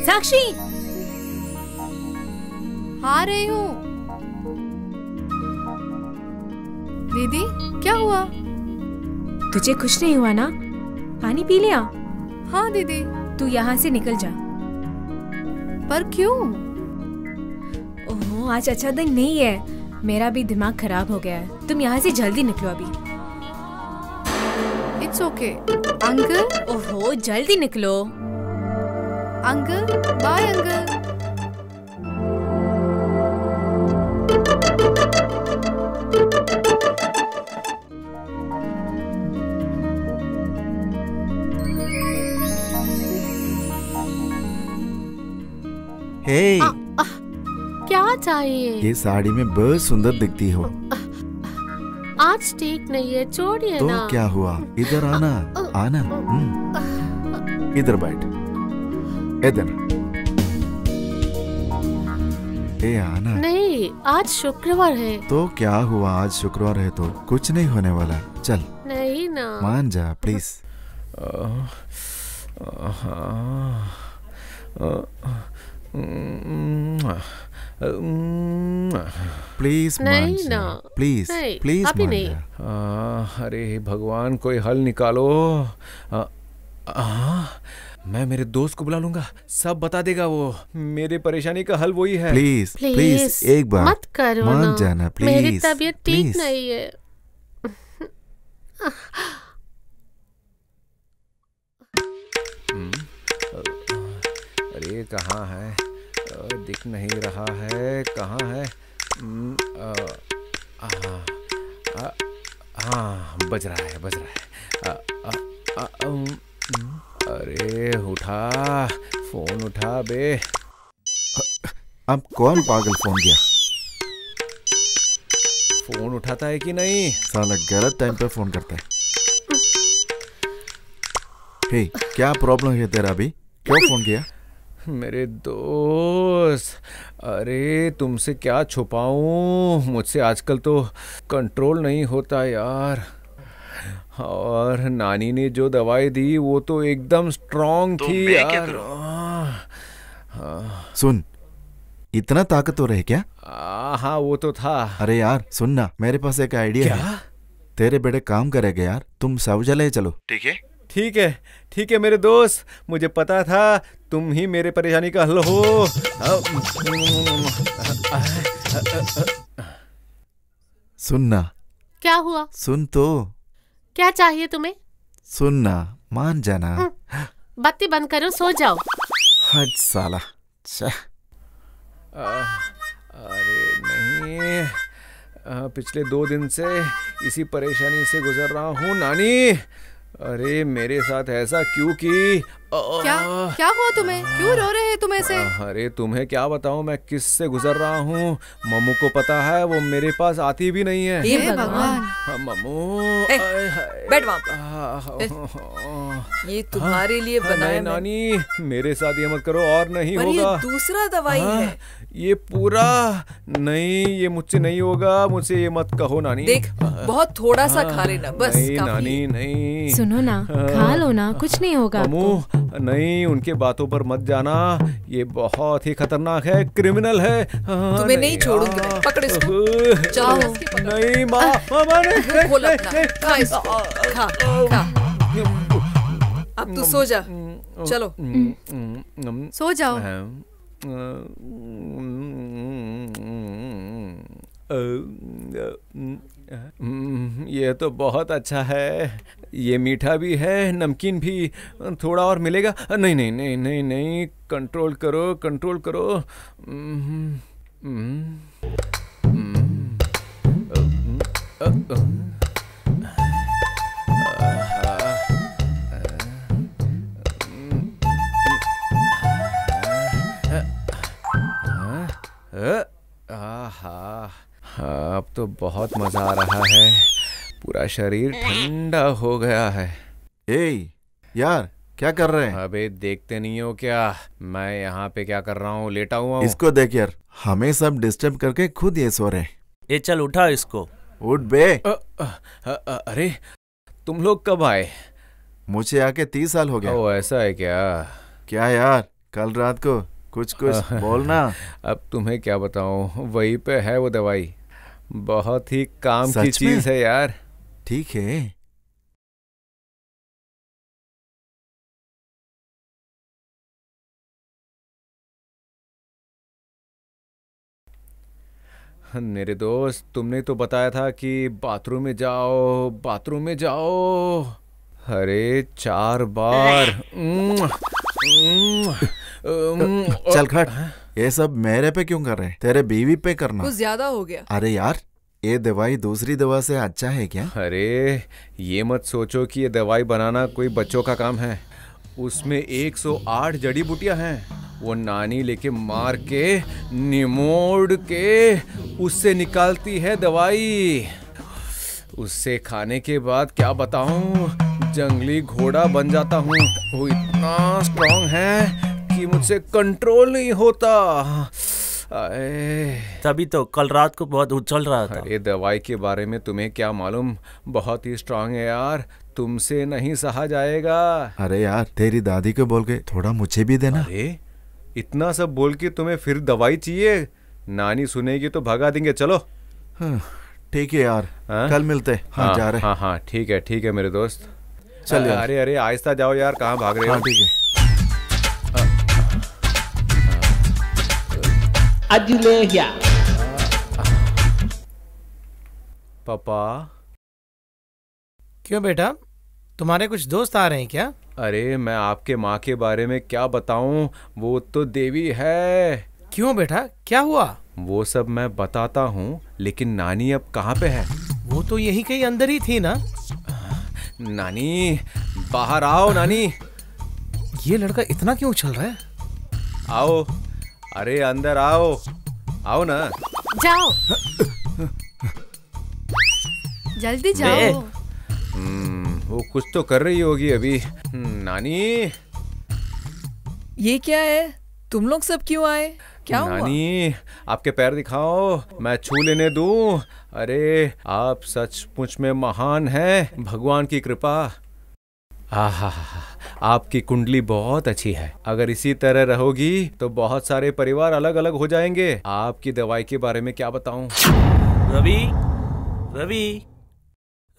साक्षी, आ रही हूँ। दीदी क्या हुआ? तुझे कुछ नहीं हुआ ना? पानी पी लिया? हाँ दीदी। तू यहाँ से निकल जा। पर क्यों? ओह, आज अच्छा दिन नहीं है। मेरा भी दिमाग खराब हो गया है। तुम यहाँ से जल्दी निकलो अभी। It's okay uncle. ओहो, जल्दी निकलो। Uncle, bye uncle. हे, क्या चाहिए? ये साड़ी में बहुत सुंदर दिखती हो। आज ठीक नहीं है, छोड़िए तो ना। क्या हुआ? इधर आना, आना। इधर बैठ, इधर। ए आना। नहीं, आज शुक्रवार है। तो क्या हुआ? आज शुक्रवार है तो कुछ नहीं होने वाला। चल नहीं ना। मान जा प्लीज। प्लीज नहीं मान ना, जा, प्लीज नहीं, प्लीज अभी मान नहीं। जा। अरे भगवान कोई हल निकालो। मैं मेरे दोस्त को बुला लूंगा, सब बता देगा वो। मेरे परेशानी का हल वही है। प्लीज प्लीज एक बार मत करो मान ना। जाना प्लीज। मेरी तबीयत ठीक प्लीज। नहीं है। अरे कहाँ है? दिख नहीं रहा है, कहाँ है? हाँ, बज रहा है, बज रहा है। अरे उठा, फोन उठा बे। अब कौन पागल फोन किया? फोन उठाता है कि नहीं? साला गलत टाइम पे फोन करता है। हे, क्या प्रॉब्लम है तेरा अभी? क्यों फोन किया? मेरे दोस्त, अरे तुमसे क्या छुपाऊं, मुझसे आजकल तो कंट्रोल नहीं होता यार। और नानी ने जो दवाई दी वो तो एकदम स्ट्रांग थी यार। सुन, इतना ताकतवर है क्या? हाँ वो तो था। अरे यार सुन ना, मेरे पास एक आइडिया है। तेरे बेटे काम करेगा यार, तुम शौचालय चलो। ठीक है? ठीक है, ठीक है मेरे दोस्त, मुझे पता था तुम ही मेरे परेशानी का हल हो। सुन ना। क्या हुआ? सुन तो। क्या चाहिए तुम्हें? सुन ना, मान जाना। बत्ती बंद करो, सो जाओ। हट साला। अरे नहीं, पिछले 2 दिन से इसी परेशानी से गुजर रहा हूँ नानी। अरे मेरे साथ ऐसा क्यों की? क्या हुआ तुम्हें? क्यों रो रहे हैं तुम ऐसे? अरे तुम्हें क्या बताऊं मैं किस से गुजर रहा हूँ। मम्मू को पता है, वो मेरे पास आती भी नहीं है। हे भगवान। मम्मू बैठ वहाँ पे। ये तुम्हारे लिए बनाया नहीं नानी, मेरे साथ ये मत करो और नहीं पर होगा। ये दूसरा दवाई है। ये पूरा नहीं, ये मुझसे नहीं होगा, मुझसे ये मत कहो नानी। देख, बहुत थोड़ा सा खा लेना बस। नहीं नानी नहीं। सुनो ना, खा लो ना, कुछ नहीं होगा आपको। नहीं, उनके बातों पर मत जाना, ये बहुत ही खतरनाक है, क्रिमिनल है। तुम्हें नहीं छोड़ूंगी मैं, पकड़ इसको। जाओ। नहीं माँ, खोल अपना, खा इसको, खा खा। अब तू सो जा, चलो सो जाओ। ये तो बहुत अच्छा है, ये मीठा भी है, नमकीन भी। थोड़ा और मिलेगा? नहीं नहीं नहीं नहीं नहीं, कंट्रोल करो, कंट्रोल करो। अब तो बहुत मजा आ रहा है, पूरा शरीर ठंडा हो गया है। यार क्या कर रहे हैं? अबे देखते नहीं हो क्या, मैं यहाँ पे क्या कर रहा हूँ, लेटा हुआ हूँ। इसको देख यार, हमें सब डिस्टर्ब करके खुद ये सो रहे। ये चल उठा इसको। उठ बे। अरे तुम लोग कब आए? मुझे आके 30 साल हो गया। ओ ऐसा है क्या? क्या यार, कल रात को कुछ बोलना। अब तुम्हें क्या बताऊं, वही पे है वो दवाई, बहुत ही काम की चीज है यार। ठीक है। मेरे दोस्त, तुमने तो बताया था कि बाथरूम में जाओ, बाथरूम में जाओ। अरे 4 बार। चल खट, ये सब मेरे पे क्यों कर रहे हैं? तेरे बीवी पे करना। कुछ ज्यादा हो गया। अरे यार, ये दवाई दूसरी दवा से अच्छा है क्या? अरे ये मत सोचो कि ये दवाई बनाना कोई बच्चों का काम है, उसमें 108 जड़ी बूटियां हैं, वो नानी लेके मार के निमोड़ के उससे निकालती है दवाई। उससे खाने के बाद क्या बताऊं, जंगली घोड़ा बन जाता हूँ। वो इतना स्ट्रांग है कि मुझसे कंट्रोल नहीं होता। तभी तो कल रात को बहुत उछल रहा था। अरे दवाई के बारे में तुम्हें क्या मालूम, बहुत ही स्ट्रांग है यार, तुमसे नहीं सहा जाएगा। अरे यार, तेरी दादी को बोल के थोड़ा मुझे भी देना। अरे इतना सब बोल के तुम्हें फिर दवाई चाहिए? नानी सुनेगी तो भगा देंगे। चलो। ठीक है यार, कल मिलते हैं। हाँ, जा रहे। हाँ ठीक है मेरे दोस्त। चल यार। अरे आहिस्ता जाओ यार, कहाँ भाग रहे हो? हाँ, ठीक है। पापा। क्यों बेटा, तुम्हारे कुछ दोस्त आ रहे हैं क्या? अरे मैं आपके माँ के बारे में क्या बताऊं, वो तो देवी है। क्यों बेटा, क्या हुआ? वो सब मैं बताता हूँ, लेकिन नानी अब कहाँ पे है? वो तो यही कहीं अंदर ही थी ना। नानी, बाहर आओ नानी। ये लड़का इतना क्यों उछल रहा है? आओ, अरे अंदर आओ, आओ ना। जाओ, जल्दी जाओ। वो कुछ तो कर रही होगी अभी। नानी, ये क्या है? तुम लोग सब क्यों आए? क्या हुआ? नानी, आपके पैर दिखाओ, मैं छू लेने दूं। अरे आप सचमुच में महान हैं, भगवान की कृपा। आहा, आपकी कुंडली बहुत अच्छी है। अगर इसी तरह रहोगी तो बहुत सारे परिवार अलग अलग हो जाएंगे। आपकी दवाई के बारे में क्या बताऊं? रवि, रवि,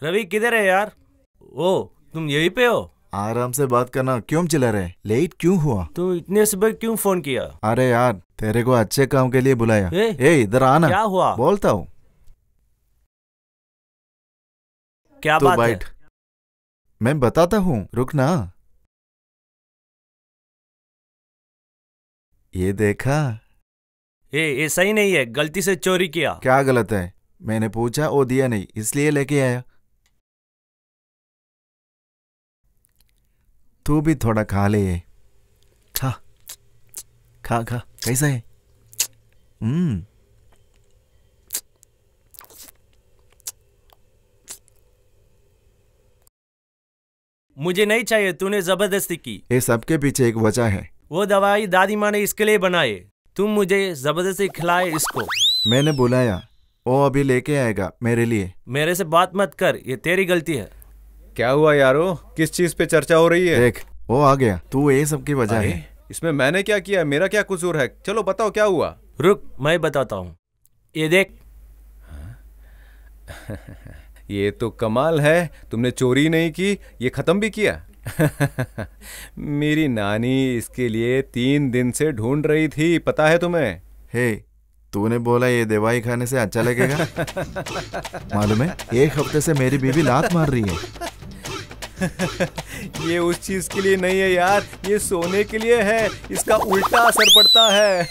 रवि किधर है यार? ओ, तुम यहीं पे हो? आराम से बात करना, क्यों चिल्ला रहे? लेट क्यों हुआ? तू इतने सुबह क्यों फोन किया? अरे यार, तेरे को अच्छे काम के लिए बुलाया। इधर आना। क्या हुआ? बोलता हूँ। क्या तू बात बैठ, है? मैं बताता हूँ, रुक ना। ये देखा? ये सही नहीं है, गलती से चोरी किया। क्या गलत है? मैंने पूछा, वो दिया नहीं, इसलिए लेके आया। तू भी थोड़ा खा ले। खा खा खा, कैसा है? मुझे नहीं चाहिए, तूने जबरदस्ती की। ये सबके पीछे एक वजह है। वो दवाई दादी माँ ने इसके लिए बनाई, तुम मुझे जबरदस्ती खिलाए इसको। मैंने बुलाया, वो अभी लेके आएगा मेरे लिए। मेरे से बात मत कर, ये तेरी गलती है। क्या हुआ यारो, किस चीज पे चर्चा हो रही है? देख, वो आ गया। तू ये सब की वजह है। इसमें मैंने क्या किया? मेरा क्या कसूर है? चलो बताओ क्या हुआ। रुक, मैं बताता हूँ। ये देख। ये तो कमाल है, तुमने चोरी नहीं की, ये खत्म भी किया। मेरी नानी इसके लिए 3 दिन से ढूंढ रही थी, पता है तुम्हें? हे, तूने बोला ये दवाई खाने से अच्छा लगेगा। मालूम है, 1 हफ्ते से मेरी बीवी लात मार रही है। ये उस चीज के लिए नहीं है यार, ये सोने के लिए है। इसका उल्टा असर पड़ता है।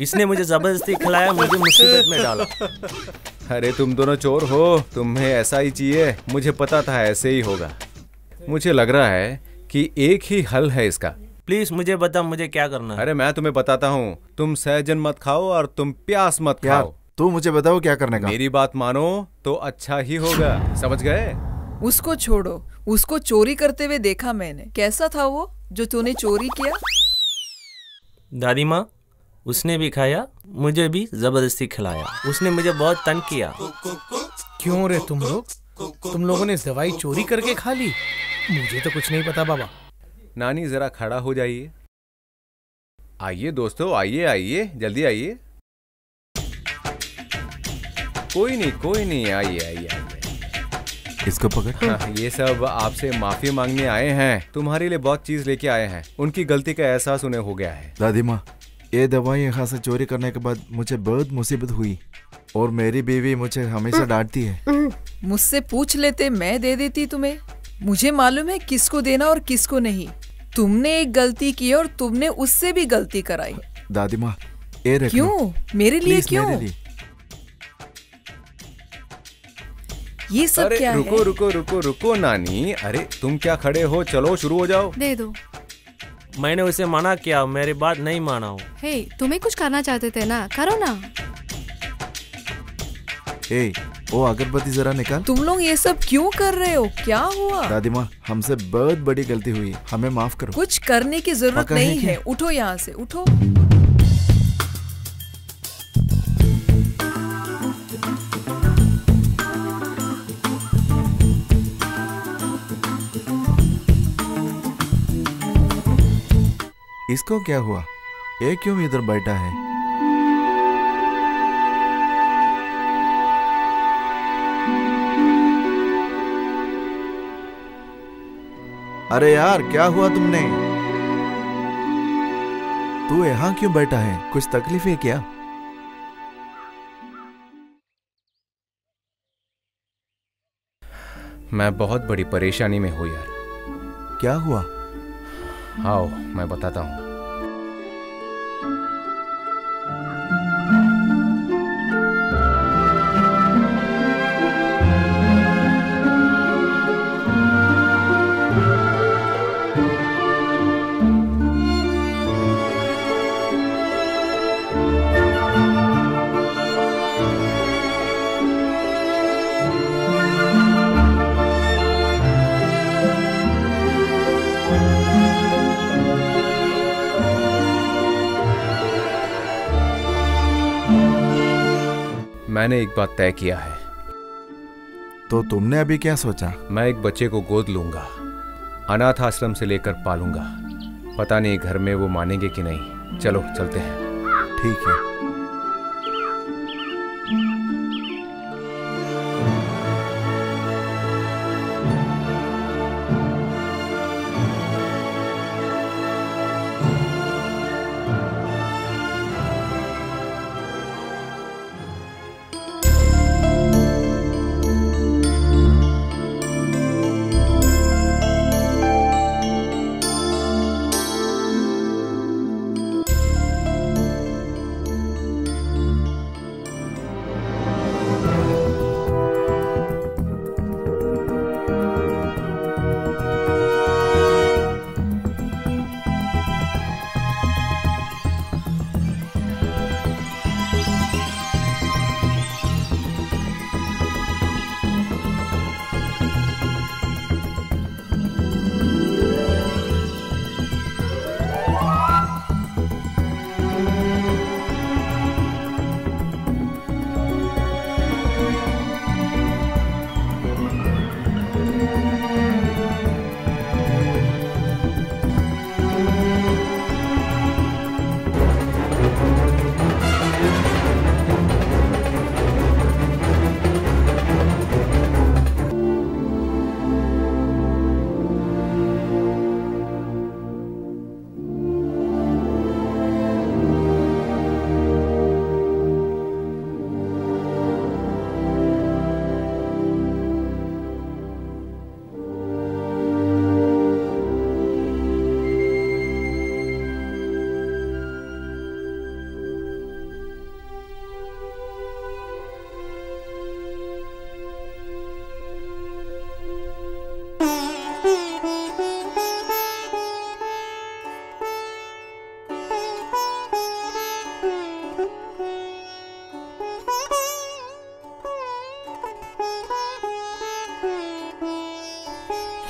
इसने मुझे जबरदस्ती खिलाया, मुझे मुसीबत में डाला। अरे तुम दोनों चोर हो, तुम्हें ऐसा ही चाहिए। मुझे पता था ऐसे ही होगा। मुझे लग रहा है कि एक ही हल है इसका। प्लीज मुझे बता, मुझे क्या करना है? अरे मैं तुम्हें बताता हूँ, तुम सहजन मत खाओ और तुम प्यास मत खाओ। तू मुझे बताओ क्या करने का। मेरी बात मानो तो अच्छा ही होगा, समझ गए? उसको छोड़ो, उसको चोरी करते हुए देखा मैंने। कैसा था वो जो तूने चोरी किया? दादी माँ, उसने भी खाया, मुझे भी जबरदस्ती खिलाया। उसने मुझे बहुत तंग किया। क्यों रे तुम लोगों ने दवाई चोरी करके खा ली? मुझे तो कुछ नहीं पता बाबा। नानी जरा खड़ा हो जाइए। आइए दोस्तों, आइए आइए, जल्दी आइए। कोई नहीं, आइए आइए आइए। इसको पकड़। हाँ, ये सब आपसे माफी मांगने आए हैं। तुम्हारे लिए बहुत चीज लेके आए हैं। उनकी गलती का एहसास उन्हें हो गया है। दादी माँ, ये दवाई यहाँ से चोरी करने के बाद मुझे बहुत मुसीबत हुई और मेरी बीवी मुझे हमेशा डांटती है। मुझसे पूछ लेते, मैं दे देती तुम्हें। मुझे मालूम है किसको देना और किसको नहीं। तुमने एक गलती की और तुमने उससे भी गलती कराई। दादी माँ, ये रखो। क्यों? मेरे लिए क्यों? मेरे लिए। ये सब अरे क्या रुको है? रुको रुको रुको नानी, अरे तुम क्या खड़े हो? चलो शुरू हो जाओ। दे दो। मैंने उसे मना किया, मेरी बात नहीं माना हो। हे, तुम्हें कुछ करना चाहते थे ना, करो ना। ए, वो अगरबत्ती जरा निकाल। तुम लोग ये सब क्यों कर रहे हो? क्या हुआ? दादी माँ, हमसे बहुत बड़ी गलती हुई, हमें माफ करो। कुछ करने की जरूरत पक्का है नहीं कि? है। उठो यहाँ से, उठो। इसको क्या हुआ? ये क्यों इधर बैठा है? अरे यार, क्या हुआ तुमने? तू यहाँ क्यों बैठा है? कुछ तकलीफ है क्या? मैं बहुत बड़ी परेशानी में हूँ यार। क्या हुआ? आओ मैं बताता हूँ। मैंने एक बात तय किया है। तो तुमने अभी क्या सोचा? मैं एक बच्चे को गोद लूंगा, अनाथ आश्रम से लेकर पालूंगा। पता नहीं घर में वो मानेंगे कि नहीं। चलो चलते हैं। ठीक है।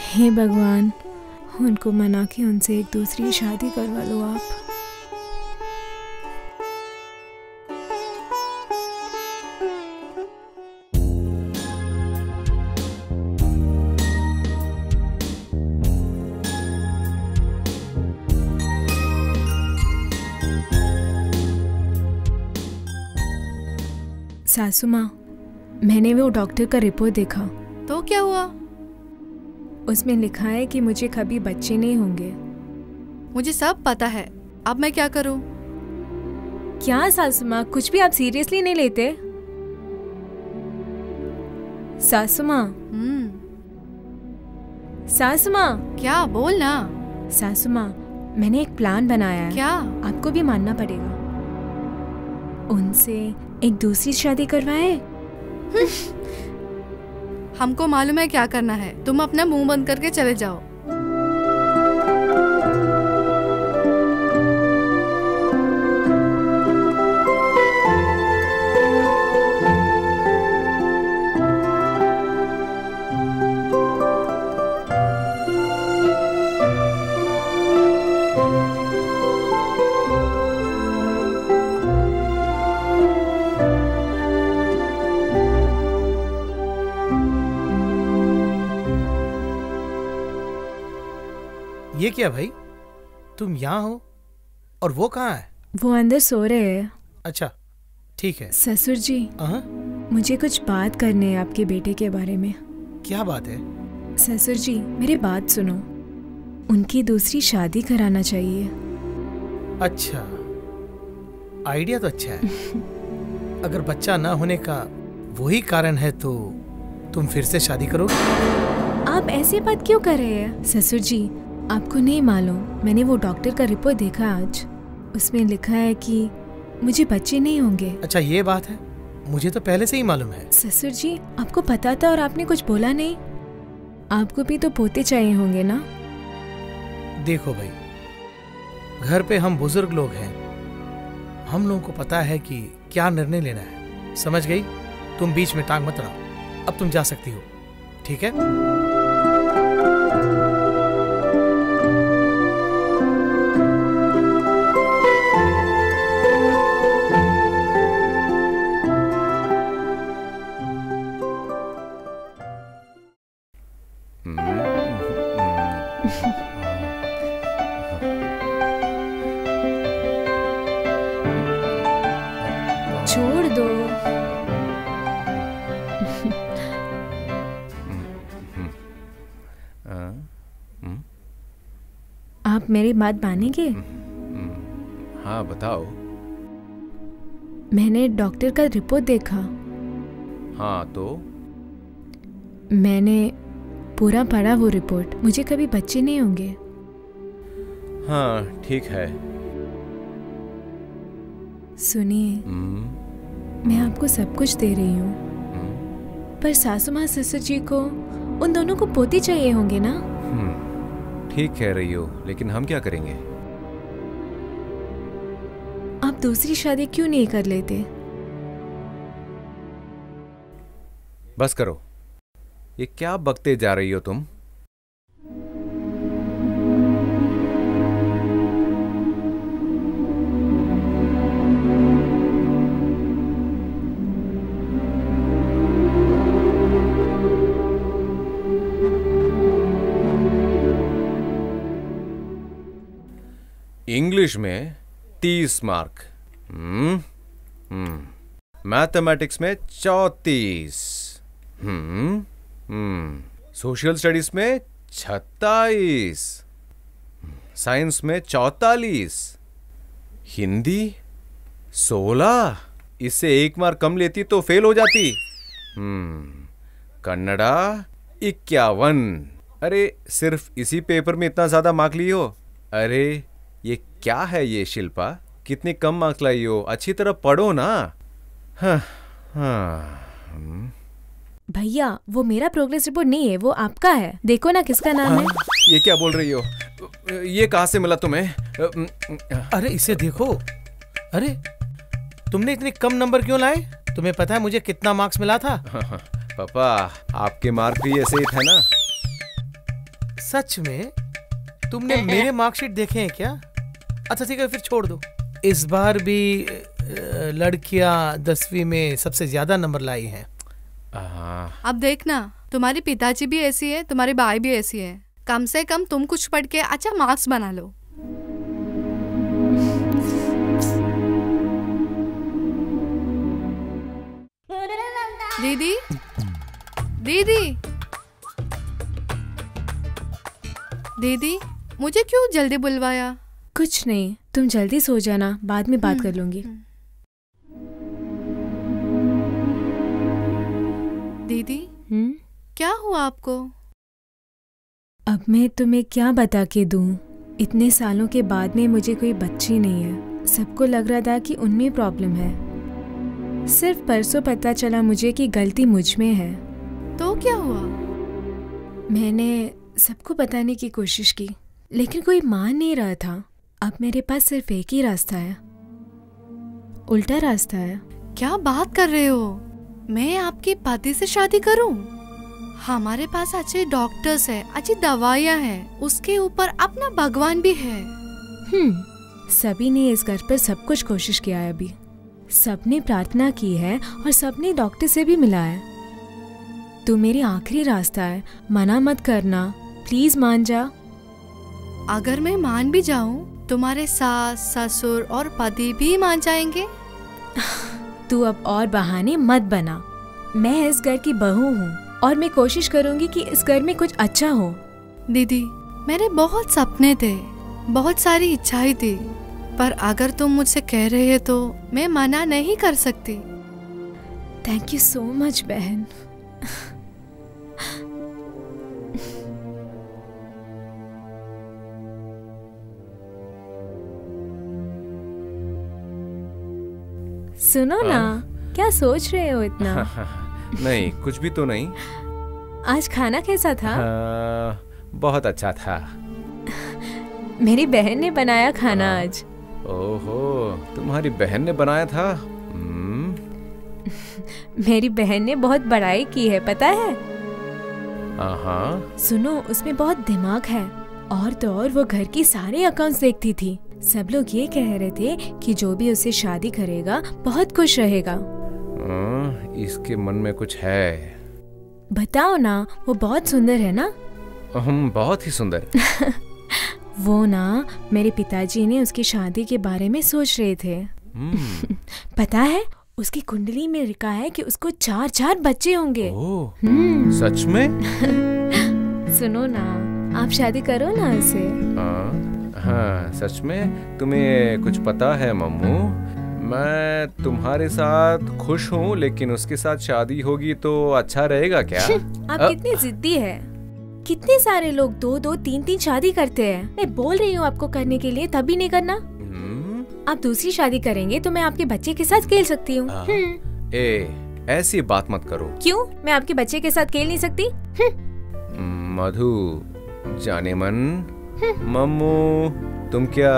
हे भगवान, उनको मना के उनसे एक दूसरी शादी करवा लो आप। सासू माँ, मैंने वो डॉक्टर का रिपोर्ट देखा। तो क्या हुआ? उसमें लिखा है कि मुझे कभी बच्चे नहीं होंगे। मुझे सब पता है, अब मैं क्या करूं? क्या सासू माँ, कुछ भी आप सीरियसली नहीं लेते? सासू माँ, सासू माँ, क्या? बोल ना। सासू माँ, मैंने एक प्लान बनाया है। क्या? आपको भी मानना पड़ेगा। उनसे एक दूसरी शादी करवाए। हमको मालूम है क्या करना है। तुम अपना मुंह बंद करके चले जाओ। ये क्या भाई, तुम यहाँ हो और वो कहाँ है? वो अंदर सो रहे हैं। अच्छा ठीक है। ससुर जी, मुझे कुछ बात करनी है आपके बेटे के बारे में। क्या बात है? ससुर जी, मेरी बात सुनो। उनकी दूसरी शादी कराना चाहिए। अच्छा, आइडिया तो अच्छा है। अगर बच्चा ना होने का वही कारण है तो तुम फिर से शादी करोगे? आप ऐसी बात क्यों कर रहे हैं ससुर जी? आपको नहीं मालूम, मैंने वो डॉक्टर का रिपोर्ट देखा आज। उसमें लिखा है कि मुझे बच्चे नहीं होंगे। अच्छा ये बात है, मुझे तो पहले से ही मालूम है। ससुर जी, आपको पता था और आपने कुछ बोला नहीं? आपको भी तो पोते चाहिए होंगे ना? देखो भाई, घर पे हम बुजुर्ग लोग हैं, हम लोगों को पता है कि क्या निर्णय लेना है। समझ गई? तुम बीच में टांग मत अड़ाओ। अब तुम जा सकती हो, ठीक है? छोड़ दो। आप मेरी बात मानेंगे? हाँ बताओ। मैंने डॉक्टर का रिपोर्ट देखा। हाँ तो? मैंने पूरा पढ़ा वो रिपोर्ट। मुझे कभी बच्चे नहीं होंगे। हाँ ठीक है। सुनिए, मैं आपको सब कुछ दे रही हूँ, पर सासू माँ ससुर जी को, उन दोनों को पोती चाहिए होंगे ना? ठीक कह रही हो, लेकिन हम क्या करेंगे? आप दूसरी शादी क्यों नहीं कर लेते? बस करो, ये क्या बकते जा रही हो तुम? इंग्लिश में 30 मार्क, मैथमेटिक्स में 34, सोशल स्टडीज में 26, साइंस में 44, हिंदी 16। इससे 1 मार्क कम लेती तो फेल हो जाती। कन्नड़ा 51। अरे सिर्फ इसी पेपर में इतना ज्यादा मार्क ली हो? अरे ये क्या है ये शिल्पा, कितने कम मार्क्स लाई हो? अच्छी तरह पढ़ो ना। हाँ, हाँ। भैया, वो मेरा प्रोग्रेस रिपोर्ट नहीं है, वो आपका है। देखो ना किसका नाम है। ये क्या बोल रही हो? ये कहाँ से मिला तुम्हें? अरे इसे देखो। अरे तुमने इतने कम नंबर क्यों लाए? तुम्हें पता है मुझे कितना मार्क्स मिला था? पापा, आपके मार्क भी ऐसे ही थे ना? सच में? तुमने मेरे मार्कशीट देखे हैं क्या? अच्छा ठीक है, फिर छोड़ दो। इस बार भी लड़कियां 10वीं में सबसे ज्यादा नंबर लाई हैं। अब देखना, तुम्हारे पिताजी भी ऐसी है, तुम्हारी भाई भी ऐसी है। कम से कम तुम कुछ पढ़ के अच्छा मार्क्स बना लो। दीदी, दीदी, दीदी, मुझे क्यों जल्दी बुलवाया? कुछ नहीं, तुम जल्दी सो जाना, बाद में बात कर लूंगी। दीदी, क्या हुआ आपको? अब मैं तुम्हें क्या बता के दूं? इतने सालों के बाद में मुझे कोई बच्ची नहीं है। सबको लग रहा था कि उनमें प्रॉब्लम है। सिर्फ परसों पता चला मुझे कि गलती मुझ में है। तो क्या हुआ? मैंने सबको बताने की कोशिश की, लेकिन कोई मान नहीं रहा था। अब मेरे पास सिर्फ एक ही रास्ता है, उल्टा रास्ता है। क्या बात कर रहे हो? मैं आपके पति से शादी करूं? हमारे पास अच्छे डॉक्टर्स हैं, अच्छी दवाइयां हैं, उसके ऊपर अपना भगवान भी है। सभी ने इस घर पर सब कुछ कोशिश किया है। अभी सबने प्रार्थना की है और सबने डॉक्टर से भी मिला है। तू मेरी आखिरी रास्ता है, मना मत करना, प्लीज मान जा। अगर मैं मान भी जाऊं तुम्हारे सास, ससुर और पति भी मान जाएंगे। तू अब और बहाने मत बना। मैं इस घर की बहू हूँ और मैं कोशिश करूँगी कि इस घर में कुछ अच्छा हो। दीदी, मेरे बहुत सपने थे, बहुत सारी इच्छाएं थी, पर अगर तुम मुझसे कह रहे हो तो मैं मना नहीं कर सकती। थैंक यू सो मच बहन। सुनो ना, क्या सोच रहे हो इतना? नहीं, कुछ भी तो नहीं। आज खाना कैसा था? बहुत अच्छा था। मेरी बहन ने बनाया खाना आज। ओहो, तुम्हारी बहन ने बनाया था? मेरी बहन ने बहुत बड़ाई की है, पता है? हाँ। सुनो, उसमें बहुत दिमाग है। और तो और वो घर की सारे अकाउंट्स देखती थी। सब लोग ये कह रहे थे कि जो भी उससे शादी करेगा बहुत खुश रहेगा। इसके मन में कुछ है। बताओ ना, वो बहुत सुंदर है ना? बहुत ही सुंदर। वो ना, मेरे पिताजी ने उसकी शादी के बारे में सोच रहे थे। पता है, उसकी कुंडली में लिखा है कि उसको 4 बच्चे होंगे। सच में? सुनो ना, आप शादी करो ना उसे। हाँ, सच में? तुम्हें कुछ पता है मम्मू, मैं तुम्हारे साथ खुश हूँ, लेकिन उसके साथ शादी होगी तो अच्छा रहेगा क्या? आप कितनी जिद्दी है। कितने सारे लोग 2-2, 3-3 शादी करते हैं। मैं बोल रही हूँ आपको करने के लिए, तभी नहीं करना। आप दूसरी शादी करेंगे तो मैं आपके बच्चे के साथ खेल सकती हूँ। ऐसी बात मत करो। क्यों? मैं आपके बच्चे के साथ खेल नहीं सकती? मधु, जाने मन, मम्मू, तुम क्या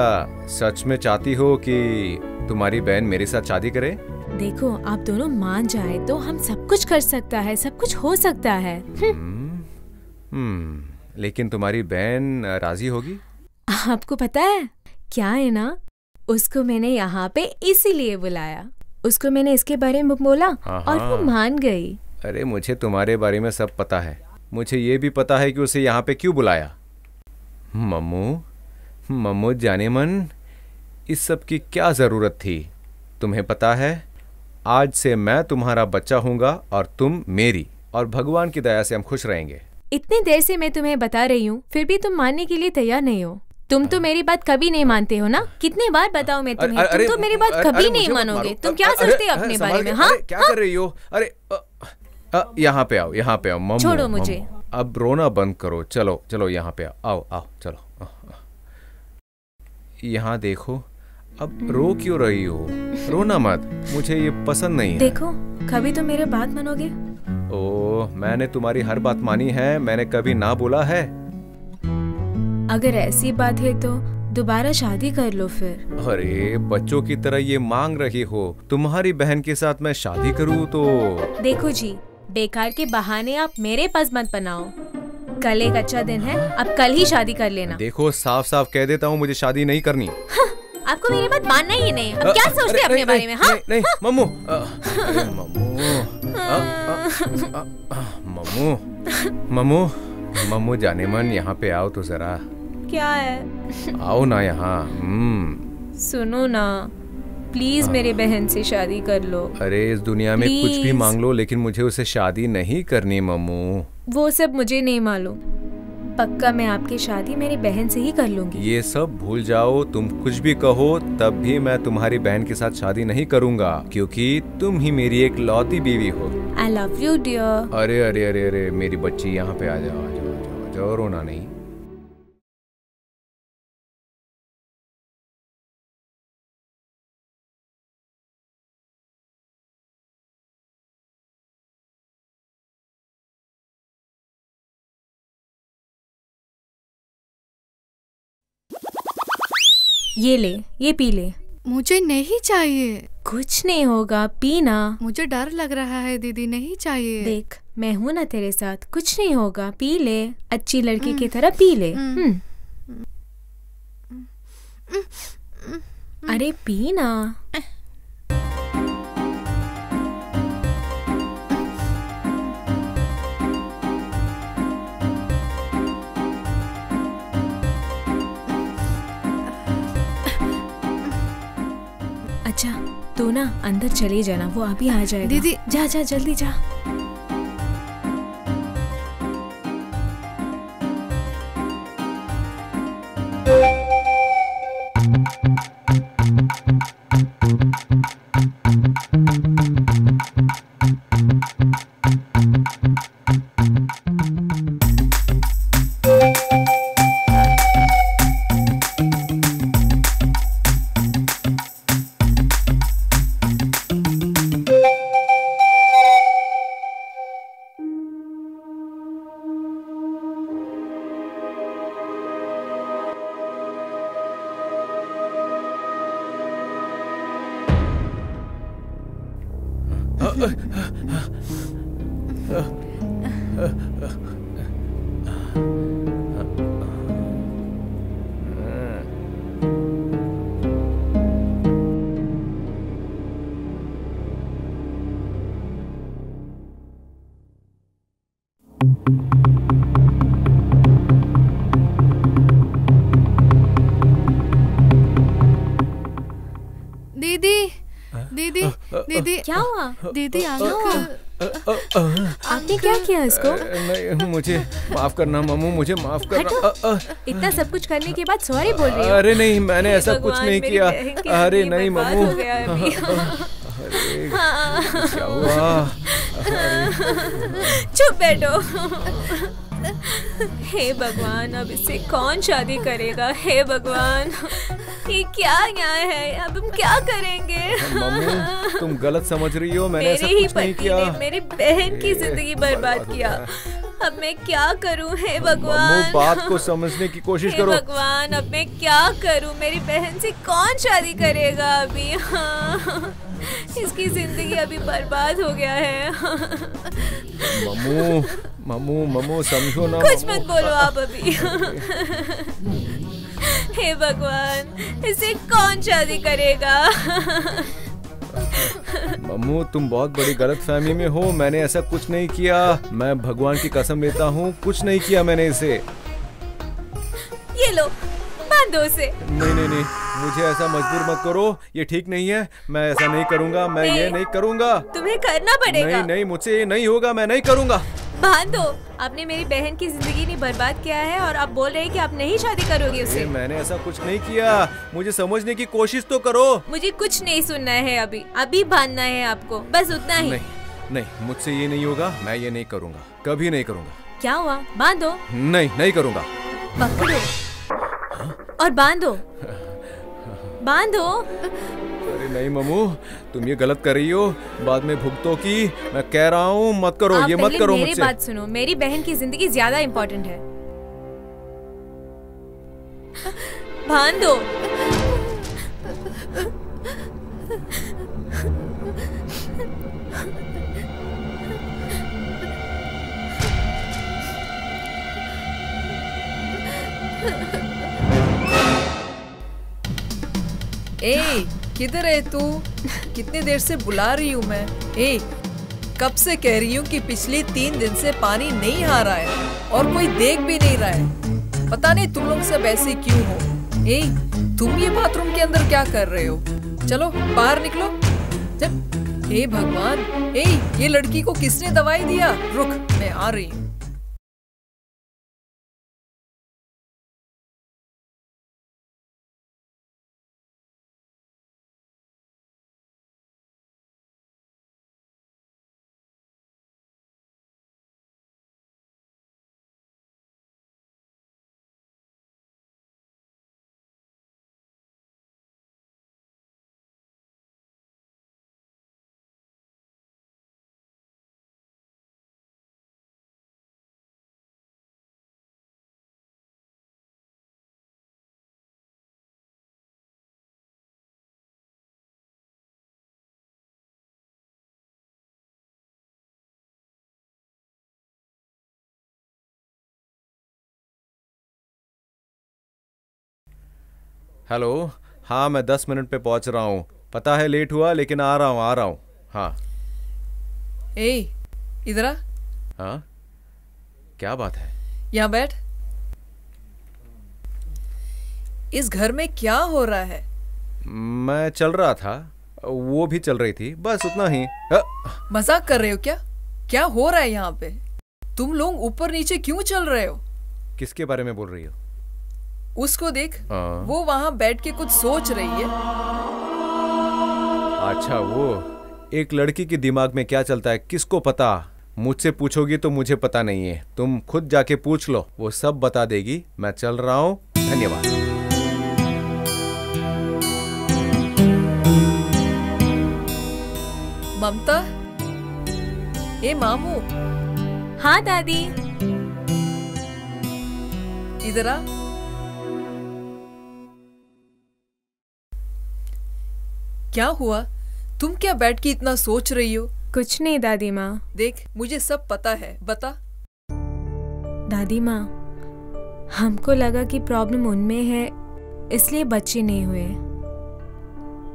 सच में चाहती हो कि तुम्हारी बहन मेरे साथ शादी करे? देखो, आप दोनों मान जाए तो हम सब कुछ कर सकता है, सब कुछ हो सकता है। लेकिन तुम्हारी बहन राजी होगी? आपको पता है क्या है ना, उसको मैंने यहाँ पे इसीलिए बुलाया। उसको मैंने इसके बारे में बोला और वो मान गई। अरे, मुझे तुम्हारे बारे में सब पता है। मुझे ये भी पता है कि उसे यहाँ पे क्यों बुलाया। मम्मू जाने मन, इस सब की क्या जरूरत थी? तुम्हें पता है, आज से मैं तुम्हारा बच्चा हूँगा और तुम मेरी, और भगवान की दया से हम खुश रहेंगे। इतनी देर से मैं तुम्हें बता रही हूँ, फिर भी तुम मानने के लिए तैयार नहीं हो। तुम तो मेरी बात कभी नहीं मानते हो ना? कितने बार बताओ मैं तुम्हें, तुम तो मेरी बात कभी नहीं मानोगे। तुम क्या सोचते हो अपने बारे में? हाँ, क्या कर रही हो? अरे, यहाँ पे आओ, यहाँ पे आओ मम्मू। छोड़ो मुझे। अब रोना बंद करो। चलो चलो, यहाँ पे आओ, आओ, चलो। यहाँ देखो, अब रो क्यों रही हो? रोना मत, मुझे ये पसंद नहीं है। देखो, कभी तो मेरे बात मानोगे? ओह, मैंने तुम्हारी हर बात मानी है, मैंने कभी ना बोला है। अगर ऐसी बात है तो दोबारा शादी कर लो फिर। अरे, बच्चों की तरह ये मांग रही हो, तुम्हारी बहन के साथ मैं शादी करूँ तो? देखो जी, बेकार के बहाने आप मेरे पास मत बनाओ। कल एक अच्छा दिन है, अब कल ही शादी कर लेना। देखो, साफ साफ कह देता हूँ, मुझे शादी नहीं करनी। हाँ, आपको मेरी बात मानना ही नहीं। अब क्या सोचते हैं अपने बारे में? हाँ? नहीं, मम्मू, मम्मू, मम्मू जाने मन, यहाँ पे आओ तो जरा। क्या है? आओ ना यहाँ। सुनो ना, प्लीज मेरे बहन से शादी कर लो। अरे, इस दुनिया में कुछ भी मांग लो, लेकिन मुझे उसे शादी नहीं करनी मम्मू। वो सब मुझे नहीं मालूम। पक्का मैं आपकी शादी मेरी बहन से ही कर लूंगी। ये सब भूल जाओ, तुम कुछ भी कहो, तब भी मैं तुम्हारी बहन के साथ शादी नहीं करूंगा, क्योंकि तुम ही मेरी एक लौती बीवी हो। I love you, dear। अरे अरे अरे अरे, मेरी बच्ची, यहाँ पे आ जाओ, आ जाओ, आ जाओ, रोना नहीं। ये ले, ये पी ले। मुझे नहीं चाहिए। कुछ नहीं होगा, पीना। मुझे डर लग रहा है दीदी, नहीं चाहिए। देख, मैं हूँ ना तेरे साथ, कुछ नहीं होगा, पी ले। अच्छी लड़की की तरह पी ले। अरे पीना। तू ना अंदर चली जाना, वो अभी आ जाएगा। दीदी जा जा जल्दी जा। दीदी दीदी दीदी क्या हुआ? दीदी आपने क्या किया इसको? नहीं, मुझे माफ करना मम्मू, मुझे माफ करना। इतना सब कुछ करने के बाद सॉरी बोल रही हो? अरे नहीं, मैंने ऐसा कुछ नहीं किया। अरे नहीं मम्मू, क्या हुआ? चुप बैठो। हे भगवान, अब इससे कौन शादी करेगा? हे भगवान, ये क्या न्याय है? अब हम क्या करेंगे? मम्मू, तुम गलत समझ रही हो, मैंने ऐसा मेरे ही कुछ नहीं पति किया। ने मेरी बहन की जिंदगी बर्बाद किया। अब मैं क्या करूं? हे भगवान, मम्मू, बात को समझने की कोशिश करो। हे भगवान, अब मैं क्या करूं? मेरी बहन से कौन शादी करेगा अभी? हाँ, इसकी जिंदगी अभी बर्बाद हो गया है। मम्मू मम्मू मम्मू, समझो ना। कुछ मत बोलो आप अभी। हे भगवान, इसे कौन शादी करेगा? मम्मू, तुम बहुत बड़ी गलतफहमी में हो। मैंने ऐसा कुछ नहीं किया। मैं भगवान की कसम लेता हूँ, कुछ नहीं किया मैंने इसे। ये लो, बांधो उसे। नहीं नहीं नहीं, मुझे ऐसा मजबूर मत करो, ये ठीक नहीं है। मैं ऐसा नहीं करूँगा, मैं ये नहीं करूँगा। तुम्हें करना पड़ेगा। नहीं नहीं, मुझसे ये नहीं होगा, मैं नहीं करूँगा। बांधो। आपने मेरी बहन की जिंदगी नहीं बर्बाद किया है और आप बोल रहे हैं कि आप नहीं शादी करोगे उससे। मैंने ऐसा कुछ नहीं किया, मुझे समझने की कोशिश तो करो। मुझे कुछ नहीं सुनना है अभी, अभी बांधना है आपको, बस उतना ही। नहीं नहीं, मुझसे ये नहीं होगा, मैं ये नहीं करूँगा, कभी नहीं करूँगा। क्या हुआ? बांधो। नहीं नहीं करूँगा। पकड़ो और बांधो, बांधो। अरे नहीं मम्मू, तुम ये गलत कर रही हो, बाद में भुगतो की। मैं कह रहा हूँ मत करो, ये मत करो मेरी बात सुनो, मेरी बहन की जिंदगी ज्यादा इम्पोर्टेंट है। बांधो। ए, किधर है तू? कितनी देर से बुला रही हूँ मैं। ए, कब से कह रही हूँ कि पिछले 3 दिन से पानी नहीं आ रहा है और कोई देख भी नहीं रहा है। पता नहीं तुम लोग सब ऐसे क्यों हो। ए, तुम ये बाथरूम के अंदर क्या कर रहे हो? चलो बाहर निकलो। जब हे भगवान, ए, ये लड़की को किसने दवाई दिया? रुक, मैं आ रही हूँ। हेलो, हाँ मैं 10 मिनट पे पहुंच रहा हूँ। पता है लेट हुआ, लेकिन आ रहा हूँ। हाँ। ए, इधर आ। हाँ, क्या बात है? यहाँ बैठ। इस घर में क्या हो रहा है? मैं चल रहा था। वो भी चल रही थी, बस उतना ही। मजाक कर रहे हो क्या? क्या हो रहा है यहाँ पे? तुम लोग ऊपर नीचे क्यों चल रहे हो? किसके बारे में बोल रही हो? उसको देख, वो वहाँ बैठ के कुछ सोच रही है। अच्छा, वो एक लड़की के दिमाग में क्या चलता है किसको पता? मुझसे पूछोगी तो मुझे पता नहीं है, तुम खुद जाके पूछ लो, वो सब बता देगी। मैं चल रहा हूँ, धन्यवाद। ममता, ए मामू। हाँ दादी। इधर आ। क्या हुआ? तुम क्या बैठ के इतना सोच रही हो? कुछ नहीं दादी माँ। देख, मुझे सब पता है, बता। दादी माँ, हमको लगा कि प्रॉब्लम उनमें है, इसलिए बच्चे नहीं हुए,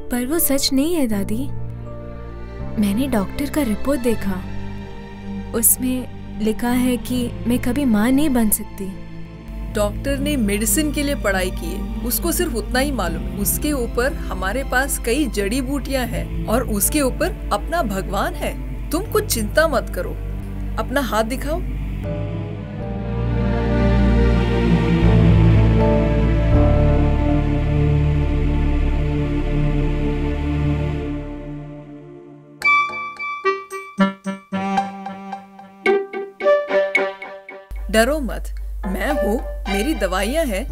पर वो सच नहीं है दादी। मैंने डॉक्टर का रिपोर्ट देखा, उसमें लिखा है कि मैं कभी माँ नहीं बन सकती। डॉक्टर ने मेडिसिन के लिए पढ़ाई की है, उसको सिर्फ उतना ही मालूम है। उसके ऊपर हमारे पास कई जड़ी बूटियां हैं और उसके ऊपर अपना भगवान है। तुम कुछ चिंता मत करो। अपना हाथ दिखाओ। डरो मत, मैं हूँ, मेरी दवाइयाँ हैं।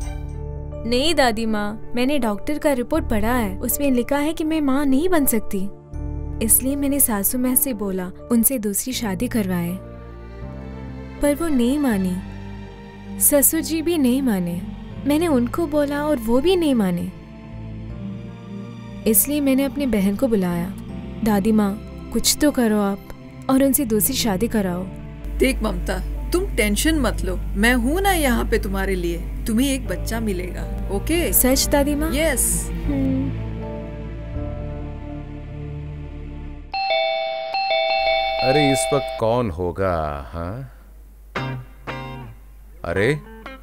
नहीं दादी माँ, मैंने डॉक्टर का रिपोर्ट पढ़ा है, उसमें लिखा है कि मैं माँ नहीं बन सकती, इसलिए मैंने सासू माँ से बोला उनसे दूसरी शादी करवाए, पर वो नहीं मानी। ससुर जी भी नहीं माने, मैंने उनको बोला और वो भी नहीं माने, इसलिए मैंने अपनी बहन को बुलाया। दादी माँ, कुछ तो करो आप और उनसे दूसरी शादी कराओ। देख ममता, तुम टेंशन मत लो, मैं हूँ ना यहाँ पे तुम्हारे लिए। तुम्हें एक बच्चा मिलेगा, ओके? सच दादी माँ? यस। अरे इस वक्त कौन होगा? हाँ, अरे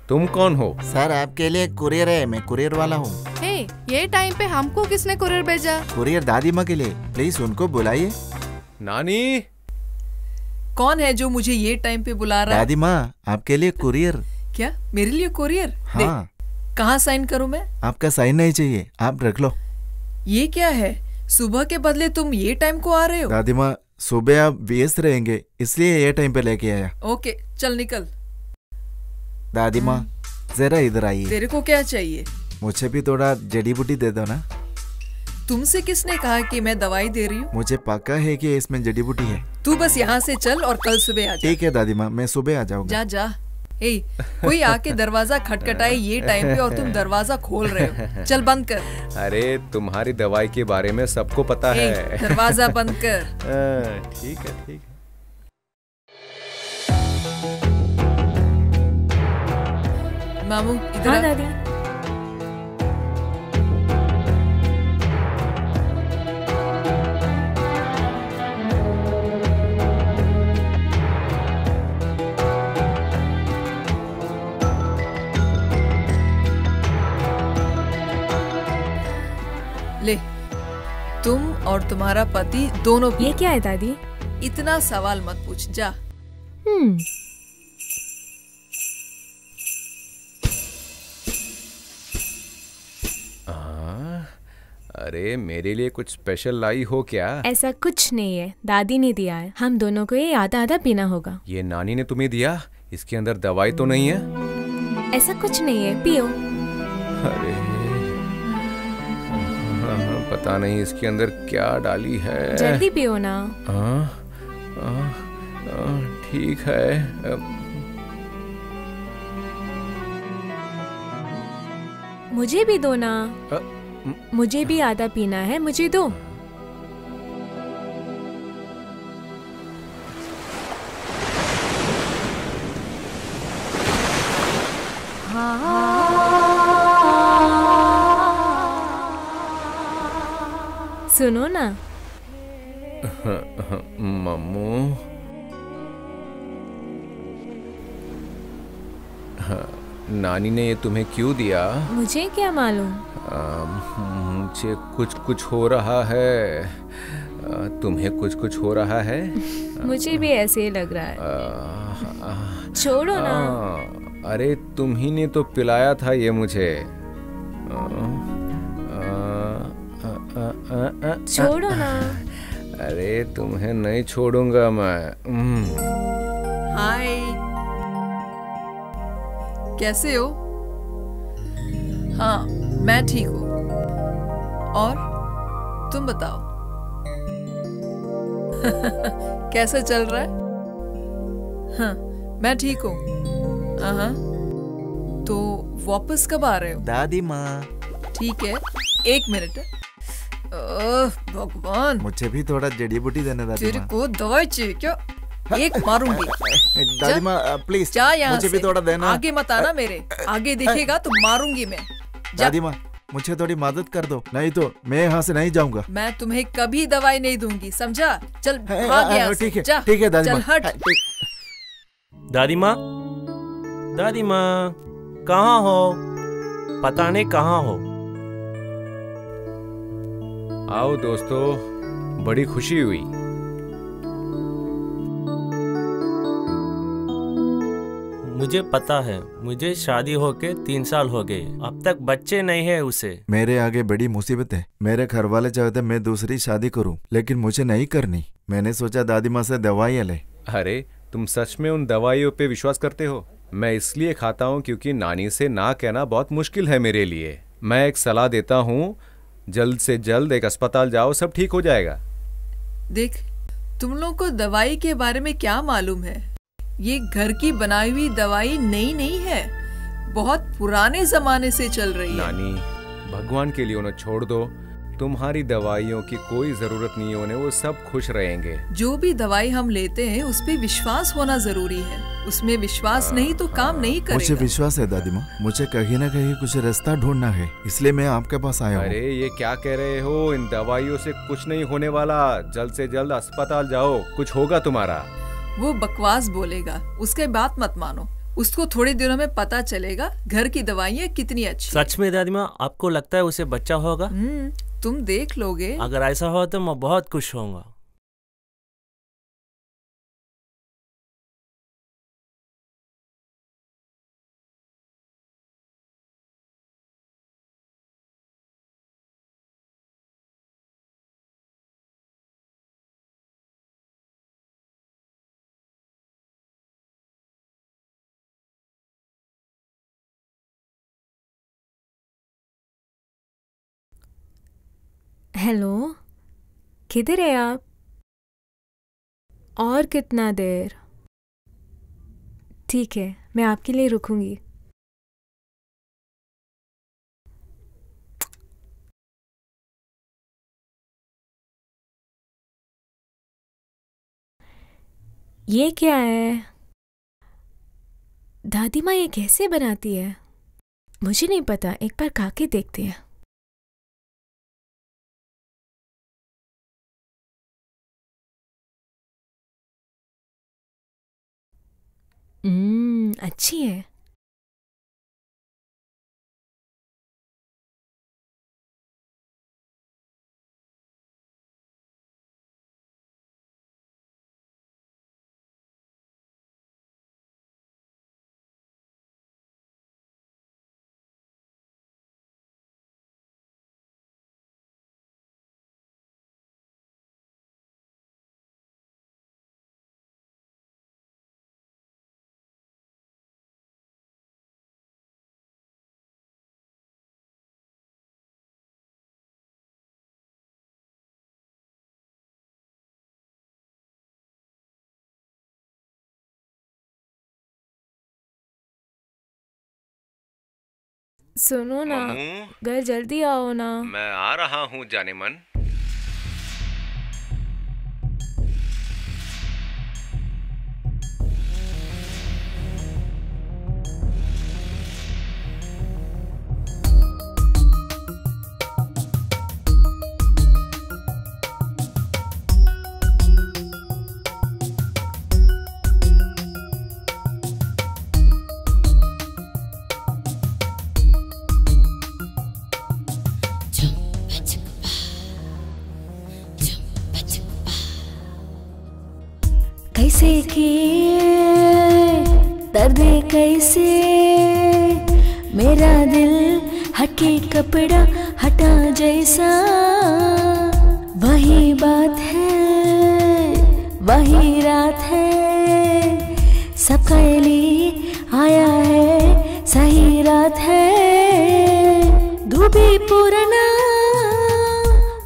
तुम कौन हो? सर, आपके लिए कुरियर है, मैं कुरियर वाला हूँ। हे, ये टाइम पे हमको किसने कुरियर भेजा? कुरियर दादी माँ के लिए, प्लीज उनको बुलाइए। नानी, कौन है जो मुझे ये टाइम पे बुला रहा है? दादी माँ, आपके लिए कुरियर। क्या मेरे लिए कुरियर? हाँ। कहाँ साइन करूँ मैं? आपका साइन नहीं चाहिए, आप रख लो। ये क्या है? सुबह के बदले तुम ये टाइम को आ रहे हो? दादी माँ, सुबह आप व्यस्त रहेंगे, इसलिए ये टाइम पे लेके आया। ओके, चल निकल। दादी माँ, जरा इधर आइए। तेरे को क्या चाहिए? मुझे भी थोड़ा जड़ी बूटी दे दो ना। तुमसे किसने कहा कि मैं दवाई दे रही हूँ? मुझे पक्का है कि इसमें जड़ी बूटी है। तू बस यहाँ से चल और कल सुबह आ जा। ठीक है दादी माँ, मैं सुबह आ जाऊंगा। जा जा। ए, कोई आके दरवाजा खटखटाए ये टाइम पे और तुम दरवाजा खोल रहे हो। चल बंद कर। अरे तुम्हारी दवाई के बारे में सबको पता है। दरवाजा बंद कर। ठीक है, ठीक है। मामू, इधर। हाँ दादी। ले, तुम और तुम्हारा पति दोनों। ये क्या है दादी? इतना सवाल मत पूछ, जा। अरे मेरे लिए कुछ स्पेशल लाई हो क्या? ऐसा कुछ नहीं है, दादी ने दिया है, हम दोनों को ये आधा आधा पीना होगा। ये नानी ने तुम्हें दिया? इसके अंदर दवाई तो नहीं है? ऐसा कुछ नहीं है, पियो। अरे पता नहीं इसके अंदर क्या डाली है। जल्दी पियो ना। ठीक है। मुझे भी दो ना। मुझे भी आधा पीना है, मुझे दो। सुनो ना। मम्मू, नानी ने ये तुम्हें क्यों दिया? मुझे क्या मालूम। मुझे कुछ कुछ हो रहा है। तुम्हें कुछ कुछ हो रहा है? मुझे भी ऐसे ही लग रहा है। छोड़ो ना। अरे तुम ही ने तो पिलाया था ये मुझे। छोड़ो ना। अरे तुम्हें नहीं छोड़ूंगा मैं। हाय, कैसे हो? हाँ, मैं ठीक हूँ। और तुम बताओ कैसा चल रहा है? हाँ, मैं ठीक हूँ। हाँ, तो वापस कब आ रहे हो? दादी माँ। ठीक है, 1 मिनट। भगवान, मुझे भी थोड़ा जड़ी बूटी देने दादी तेरे माँ। को दवाई चाहिए क्या? एक मारूंगी। दादी माँ प्लीज जा यहाँ मुझे से। भी थोड़ा देना। आगे मत आना मेरे। आगे दिखेगा तो मारूंगी मैं। दादी माँ मुझे थोड़ी मदद कर दो, नहीं तो मैं यहाँ से नहीं जाऊंगा। मैं तुम्हें कभी दवाई नहीं दूंगी, समझा? चल भाग यहाँ से। ठीक है, जा, ठीक है दादी चल माँ। हट। दादी माँ, दादी माँ कहाँ हो? पता नहीं कहाँ हो। आओ दोस्तों, बड़ी खुशी हुई। मुझे पता है, मुझे शादी होके 3 साल हो गए, अब तक बच्चे नहीं है उसे। मेरे आगे बड़ी मुसीबत है। मेरे घर वाले चाहते मैं दूसरी शादी करूं, लेकिन मुझे नहीं करनी। मैंने सोचा दादी माँ से दवाइयाँ ले। अरे तुम सच में उन दवाइयों पे विश्वास करते हो? मैं इसलिए खाता हूँ क्योंकि नानी से ना कहना बहुत मुश्किल है मेरे लिए। मैं एक सलाह देता हूँ, जल्द से जल्द एक अस्पताल जाओ, सब ठीक हो जाएगा। देख, तुम लोग को दवाई के बारे में क्या मालूम है? ये घर की बनाई हुई दवाई नई नहीं है, बहुत पुराने जमाने से चल रही है। नानी, भगवान के लिए उन्हें छोड़ दो। तुम्हारी दवाइयों की कोई जरूरत नहीं है उन्हें, वो सब खुश रहेंगे। जो भी दवाई हम लेते हैं उस पे विश्वास होना जरूरी है। उसमें विश्वास नहीं तो काम नहीं करेगा। मुझे विश्वास है दादी माँ, मुझे कहीं ना कहीं कुछ रास्ता ढूंढना है, इसलिए मैं आपके पास आया हूँ। अरे ये क्या कह रहे हो? इन दवाइयों से कुछ नहीं होने वाला। जल्द से जल्द अस्पताल जाओ, कुछ होगा तुम्हारा। वो बकवास बोलेगा, उसके बात मत मानो। उसको थोड़े दिनों में पता चलेगा घर की दवाइयाँ कितनी अच्छी। सच में दादी माँ, आपको लगता है उसे बच्चा होगा? तुम देख लोगे। अगर ऐसा हो तो मैं बहुत खुश होऊंगा। हेलो, किधर है आप? और कितना देर? ठीक है, मैं आपके लिए रुकूंगी। ये क्या है? दादी माँ ये कैसे बनाती है? मुझे नहीं पता, एक बार खा के देखते हैं। अच्छी है। सुनो ना, घर जल्दी आओ ना। मैं आ रहा हूँ जाने मन। कैसे किए दर्द कैसे मेरा दिल हटके कपड़ा हटा जैसा वही बात है वही रात है सबका लिए आया है सही रात है तू भी पुराना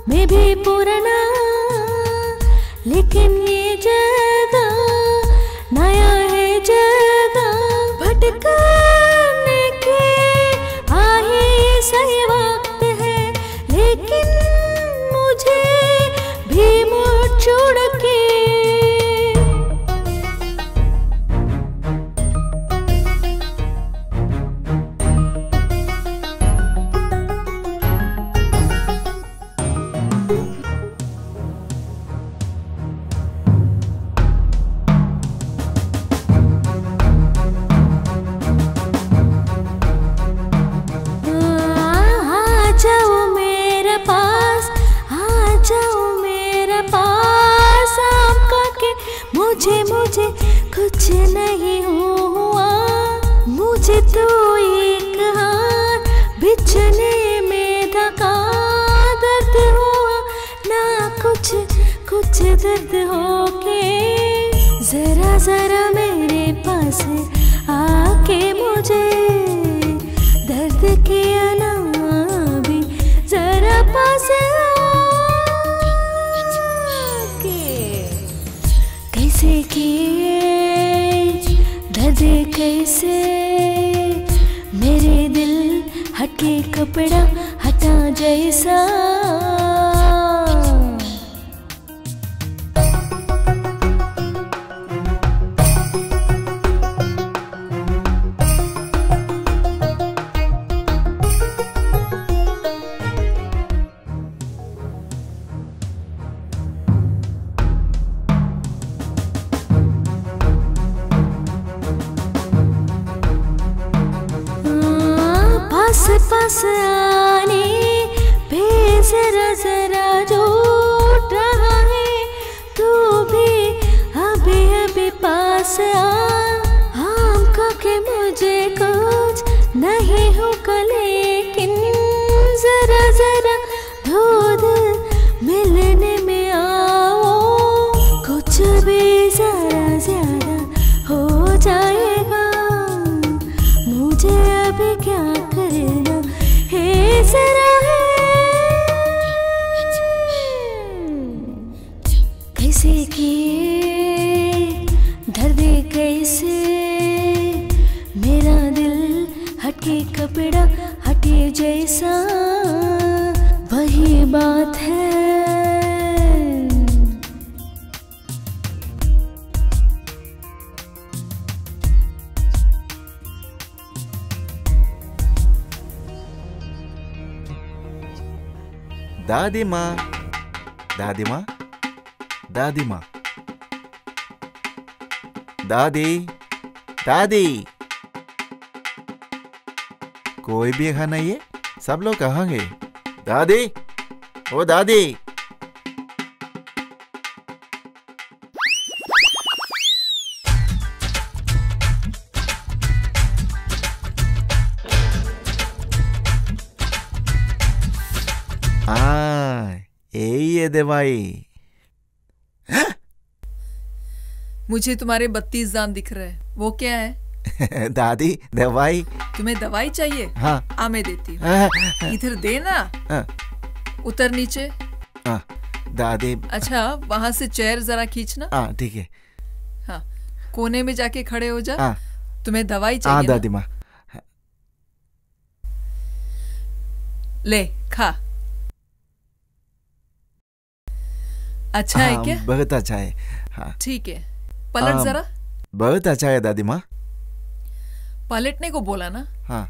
मैं भी पुराना लेकिन ये जगह नया है जगह भटकने के आए सही वक्त है लेकिन मुझे भी मुड़ छोड़ के मुझे कुछ नहीं हुआ मुझे तो एक हाथ बिछने में धका दर्द हुआ ना कुछ कुछ दर्द होके जरा जरा मेरे पास आके मुझे दर्द किया ना भी जरा पास कैसे किए दर्द कैसे मेरे दिल हटके कपड़ा हटा जैसा पास आने पे जरा जरा झूठ रहा है तू भी अभी अभी पास आ हम के मुझे कुछ नहीं होगा लेकिन जरा जरा दूध मिलने में आओ कुछ भी जरा ज्यादा हो जाएगा मुझे अभी क्या करना है जरा कैसे किए दर्द कैसे मेरा दिल हटके कपड़ा हटे जैसा वही बात है दादी माँ दादी माँ दादी माँ दादी दादी कोई भी यहाँ नहीं है सब लोग कहाँ गए दादी ओ दादी यही है दवाई मुझे तुम्हारे 32 दांत दिख रहे हैं वो क्या है दादी दवाई तुम्हें दवाई चाहिए हाँ आ मैं देती हूँ इधर देना उतर नीचे दादी अच्छा वहां से चेयर जरा खींचना हाँ ठीक है हाँ कोने में जाके खड़े हो जा तुम्हें दवाई चाहिए हाँ दादी माँ ले खा अच्छा है क्या बहुत अच्छा है हाँ ठीक है पलट जरा बहुत अच्छा है दादी माँ पलटने को बोला ना हाँ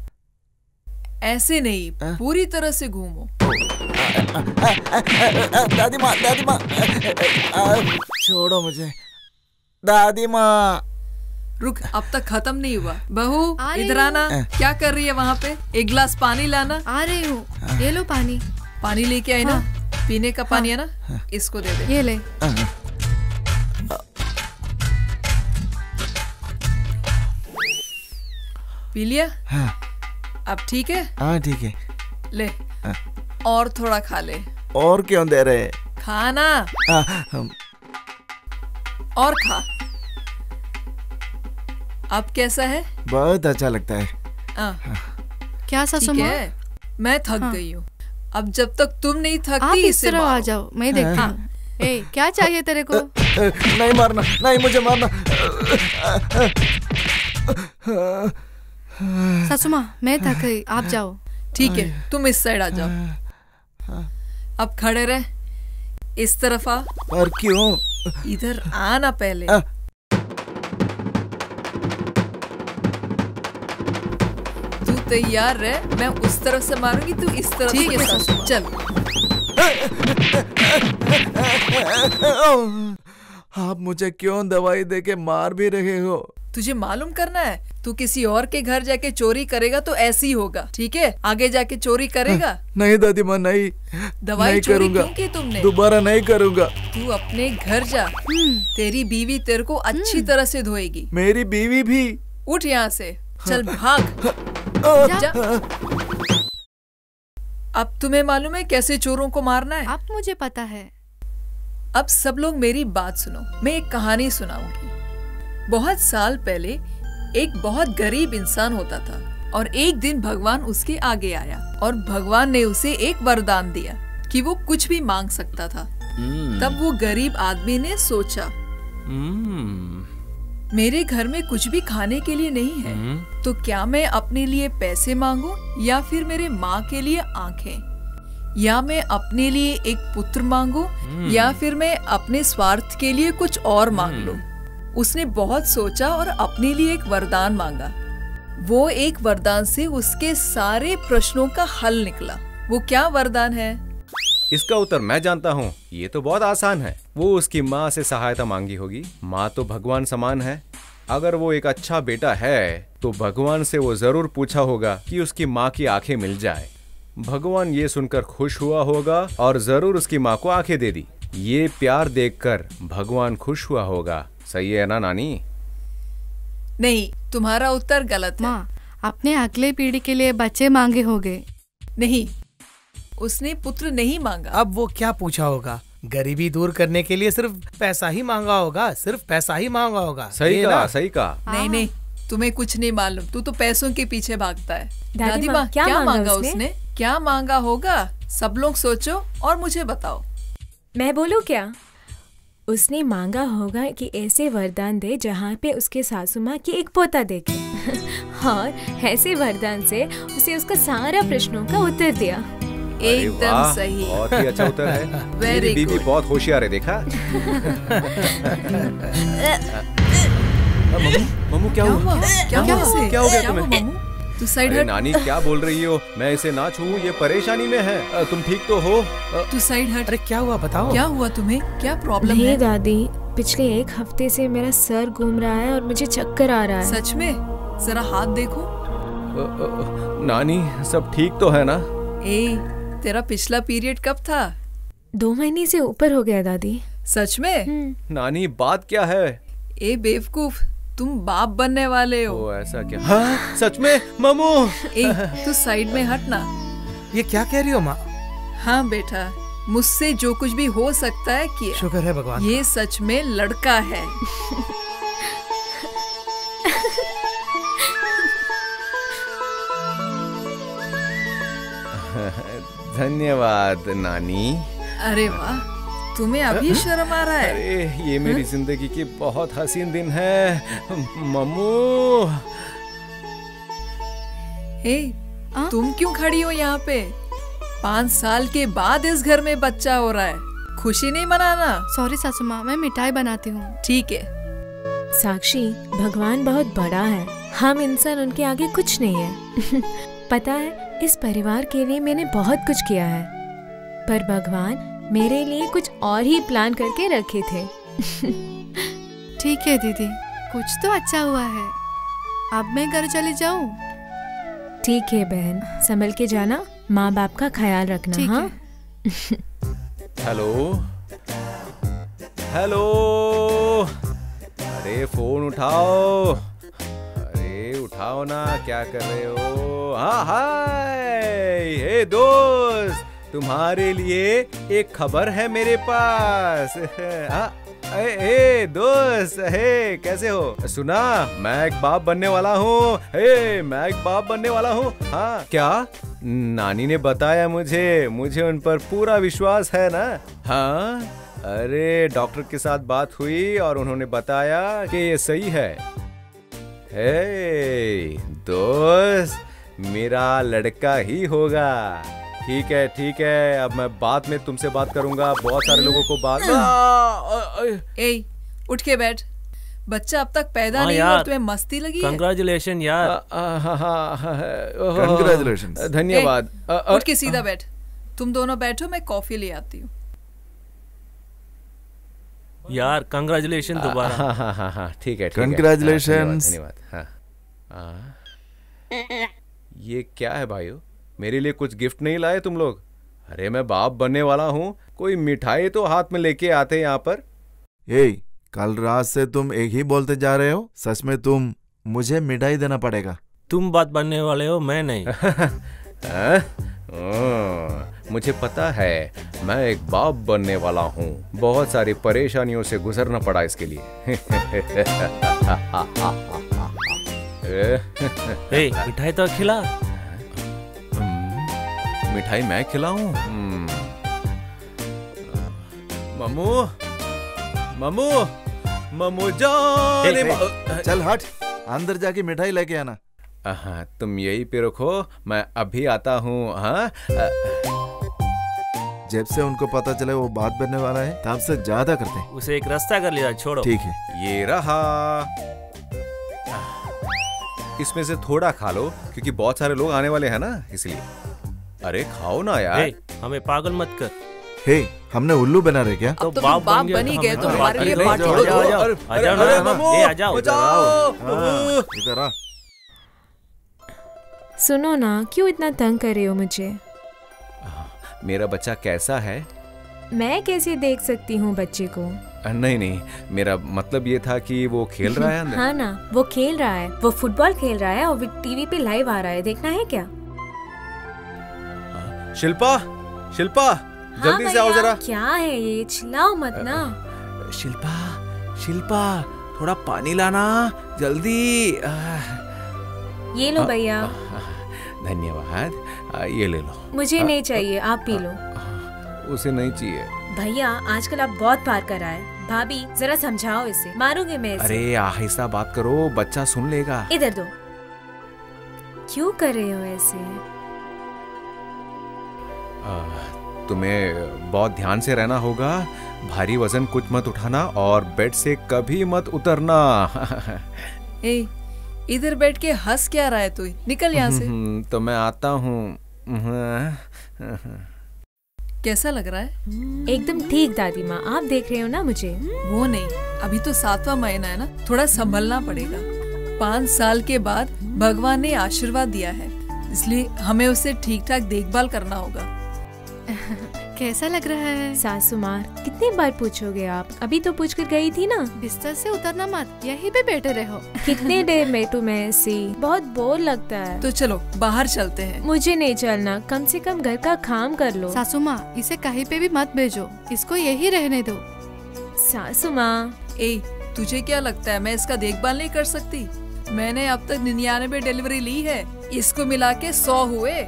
ऐसे नहीं पूरी तरह से घूमो दादी माँ छोड़ो मुझे दादी माँ रुक अब तक खत्म नहीं हुआ बहू इधर आना क्या कर रही है वहाँ पे एक गिलास पानी लाना आ रही हूँ ये लो पानी पानी लेके आई ना पीने का पानी है ना इसको दे दे ये ले पी लिया? हाँ अब ठीक है? हाँ ठीक है। ले हाँ। और थोड़ा खा ले। और क्यों दे रहे? खाना और खा। अब कैसा है? बहुत अच्छा लगता है। क्या सासू माँ? मैं थक गई हूँ। अब जब तक तुम नहीं आप थकती इस तरह आ जाओ, मैं देखती हूँ। ए, क्या चाहिए तेरे को? नहीं मारना, नहीं मुझे मारना। सासू माँ मैं थक गई, आप जाओ। ठीक है, तुम इस साइड आ जाओ। अब खड़े रह, इस तरफ आ। पर क्यों? इधर आना पहले। तू तैयार रह, मैं उस तरफ से मारूंगी, तू इस तरफ से। सासू माँ चल। आप मुझे क्यों दवाई देके मार भी रहे हो? तुझे मालूम करना है, तू किसी और के घर जाके चोरी करेगा तो ऐसे ही होगा, ठीक है? आगे जाके चोरी करेगा? नहीं दादी माँ, नहीं। दवाई नहीं चोरी करूंगा। क्यों की तुमने? दोबारा नहीं करूंगा। तू अपने घर जा, तेरी बीवी तेरे को अच्छी तरह से धोएगी। मेरी बीवी भी। उठ यहाँ से, चल भाग। जा। अब तुम्हें मालूम है कैसे चोरों को मारना है? अब मुझे पता है। अब सब लोग मेरी बात सुनो, मैं एक कहानी सुनाऊंगी। बहुत साल पहले एक बहुत गरीब इंसान होता था और एक दिन भगवान उसके आगे आया और भगवान ने उसे एक वरदान दिया कि वो कुछ भी मांग सकता था। तब वो गरीब आदमी ने सोचा, मेरे घर में कुछ भी खाने के लिए नहीं है, तो क्या मैं अपने लिए पैसे मांगूं या फिर मेरे माँ के लिए आंखें, या मैं अपने लिए एक पुत्र मांगूं या फिर मैं अपने स्वार्थ के लिए कुछ और मांग लूं। उसने बहुत सोचा और अपने लिए एक वरदान मांगा। वो एक वरदान से उसके सारे प्रश्नों का हल निकला। वो क्या वरदान है? इसका उत्तर मैं जानता हूँ, ये तो बहुत आसान है। वो उसकी माँ से सहायता मांगी होगी। माँ तो भगवान समान है। अगर वो एक अच्छा बेटा है तो भगवान से वो जरूर पूछा होगा कि उसकी माँ की आंखें मिल जाए। भगवान ये सुनकर खुश हुआ होगा और जरूर उसकी माँ को आंखें दे दी। ये प्यार देखकर भगवान खुश हुआ होगा। सही है ना नानी? नहीं, तुम्हारा उत्तर गलत है। माँ, अपने अगले पीढ़ी के लिए बच्चे मांगे होंगे। नहीं, उसने पुत्र नहीं मांगा। अब वो क्या पूछा होगा? गरीबी दूर करने के लिए सिर्फ पैसा ही मांगा होगा, सिर्फ पैसा ही मांगा होगा। सही कहा, सही कहा। नहीं नहीं, तुम्हें कुछ नहीं मालूम, तू तो पैसों के पीछे भागता है। दादी माँ, क्या मांगा उसने? क्या मांगा होगा? सब लोग सोचो और मुझे बताओ। मैं बोलूं क्या? उसने मांगा होगा कि ऐसे वरदान दे जहाँ पे उसके सासू माँ की एक पोता देखे और ऐसे वरदान से उसे उसका सारा प्रश्नों का उत्तर दिया। एकदम सही। बहुत ही अच्छा उत्तर है। मेरी बीवी बहुत होशियार है, देखा? मम्मू क्या हुआ? क्या हो गया तुम्हें? तू साइड अरे हट। नानी क्या बोल रही हो? मैं इसे ना छूऊं, ये परेशानी में है। तुम ठीक तो हो? तू साइड हट। अरे क्या हुआ बताओ? क्या हुआ तुम्हें? क्या प्रॉब्लम है? नहीं दादी, पिछले एक हफ्ते से मेरा सर घूम रहा है और मुझे चक्कर आ रहा है। सच में? जरा हाथ देखो। नानी सब ठीक तो है ना? तेरा पिछला पीरियड कब था? 2 महीने से ऊपर हो गया दादी। सच में? नानी बात क्या है? बेवकूफ, तुम बाप बनने वाले हो। ऐसा क्या? हाँ, सच में? मम्मू तू साइड में हटना। ये क्या कह रही हो माँ? हाँ बेटा, मुझसे जो कुछ भी हो सकता है किया। शुक्र है भगवान। ये सच में लड़का है। धन्यवाद नानी। अरे वाह, तुम्हें अभी शर्म आ रहा है? अरे ये मेरी जिंदगी की बहुत हसीन दिन है मम्मू। तुम क्यों खड़ी हो यहाँ पे? 5 साल के बाद इस घर में बच्चा हो रहा है, खुशी नहीं मनाना? सॉरी सासू माँ, मैं मिठाई बनाती हूँ। ठीक है। साक्षी, भगवान बहुत बड़ा है, हम इंसान उनके आगे कुछ नहीं है। पता है, इस परिवार के लिए मैंने बहुत कुछ किया है, पर भगवान मेरे लिए कुछ और ही प्लान करके रखे थे। ठीक है दीदी, कुछ तो अच्छा हुआ है। अब मैं घर चली जाऊँ? ठीक है बहन, संभल के जाना, माँ बाप का ख्याल रखना। हाँ? हेलो हेलो, अरे फोन उठाओ। अरे उठाओ ना, क्या कर रहे हो? हाँ हाय, हे दोस्त, तुम्हारे लिए एक खबर है मेरे पास। ए दोस्त, हे कैसे हो? सुना, मैं एक बाप बनने वाला हूँ। मैं एक बाप बनने वाला हूँ। हाँ क्या? नानी ने बताया मुझे उन पर पूरा विश्वास है ना? हाँ, अरे डॉक्टर के साथ बात हुई और उन्होंने बताया कि ये सही है। हे दोस्त, मेरा लड़का ही होगा। ठीक है, अब मैं बाद में तुमसे बात करूंगा। बहुत सारे लोगों को बात। ए, उठ के बैठ। बच्चा अब तक पैदा नहीं हुआ और तुम्हें मस्ती लगी है? कंग्रेचुलेशन यार। कंग्रेचुलेशन। धन्यवाद। उठ के सीधा बैठ। तुम दोनों बैठो, मैं कॉफी ले आती हूँ। यार कंग्रेचुलेशन दोबारा। हाँ, ठीक है। Congratulations। धन्यवाद। हाँ। ये क्या है भाइयों? मेरे लिए कुछ गिफ्ट नहीं लाए तुम लोग? अरे मैं बाप बनने वाला हूँ, कोई मिठाई तो हाथ में लेके आते यहाँ पर। कल रात से तुम एक ही बोलते जा रहे हो। सच में तुम मुझे मिठाई देना पड़ेगा। तुम बात बनने वाले हो, मैं नहीं। मुझे पता है, मैं एक बाप बनने वाला हूँ। बहुत सारी परेशानियों से गुजरना पड़ा इसके लिए। मिठाई तो खिला। मिठाई मैं खिलाऊं? मम्मू जान। चल हट, अंदर जाके मिठाई लेके आना। हाँ, तुम यही पे रखो, मैं अभी आता हूँ। हाँ, जब से उनको पता चले वो बात बनने वाला है, तब से ज्यादा करते हैं। उसे एक रास्ता कर लिया, छोड़ो। ठीक है, ये रहा। इसमें से थोड़ा खा लो, क्योंकि बहुत सारे लोग आने वाले हैं ना, इसलिए। अरे खाओ ना यार। हमें पागल मत कर। हमने उल्लू बना रहे क्या? तो बाप बन ही गए, तो हमारे लिए पार्टी आ जाओ। इधर आ। सुनो ना, क्यों इतना तंग कर रहे हो मुझे? मेरा बच्चा कैसा है? मैं कैसे देख सकती हूँ बच्चे को? नहीं, मेरा मतलब ये था कि वो खेल रहा है अंदर। हाँ ना, वो खेल रहा है, वो फुटबॉल खेल रहा है और टीवी पे लाइव आ रहा है, देखना है क्या? शिल्पा, जल्दी से आओ जरा। क्या है ये, चिल्लाओ मत ना। शिल्पा, थोड़ा पानी लाना जल्दी। ये लो भैया। धन्यवाद, ये ले लो। मुझे नहीं चाहिए, आप पी लो। उसे नहीं चाहिए। भैया आजकल आप बहुत पार कर रहा है। भाभी जरा समझाओ इसे, मारूंगी मैं इसे। अरे आहिस्ता बात करो, बच्चा सुन लेगा। इधर दो। क्यों कर रहे हो ऐसे? तुम्हें बहुत ध्यान से रहना होगा। भारी वजन कुछ मत उठाना और बेड से कभी मत उतरना। इधर बैठ के हंस क्या रहा है तू? निकल यहाँ से। तो मैं आता हूँ। कैसा लग रहा है? एकदम ठीक दादी माँ, आप देख रहे हो ना मुझे? वो नहीं, अभी तो 7वां महीना है ना, थोड़ा संभलना पड़ेगा। 5 साल के बाद भगवान ने आशीर्वाद दिया है, इसलिए हमें उसे ठीक ठाक देखभाल करना होगा। कैसा लग रहा है? सासू माँ, कितनी बार पूछोगे आप? अभी तो पूछ कर गई थी ना। बिस्तर से उतरना मत, यहीं पे बैठे रहो। कितने देर बैठूं मैं ऐसी? बहुत बोर लगता है। तो चलो बाहर चलते हैं। मुझे नहीं चलना, कम से कम घर का काम कर लो। सासू माँ, इसे कहीं पे भी मत भेजो, इसको यही रहने दो। सासू माँ, तुझे क्या लगता है मैं इसका देखभाल नहीं कर सकती? मैंने अब तक 99 डिलीवरी ली है, इसको मिला के 100 हुए।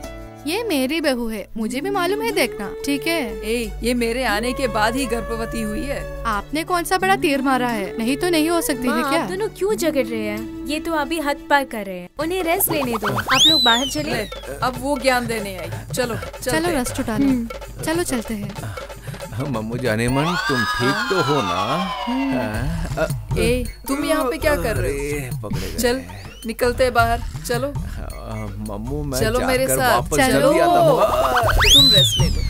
ये मेरी बहू है, मुझे भी मालूम है, देखना ठीक है। ये मेरे आने के बाद ही गर्भवती हुई है। आपने कौन सा बड़ा तीर मारा है? नहीं तो नहीं हो सकती है क्या? आप दोनों क्यों झगड़ रहे हैं? ये तो अभी हद पार कर रहे हैं, उन्हें रेस्ट लेने दो। आप लोग बाहर चले। अब वो ज्ञान देने आई। चलो रेस्ट उठा लो। चलो चलते हैं। मम्मू जाने मन, तुम ठीक तो हो ना? तुम यहाँ पे क्या कर रहे हो? चल निकलते बाहर, चलो। मम्मू मैं चलो मेरे साथ, चलो। तुम रेस्ट ले लो।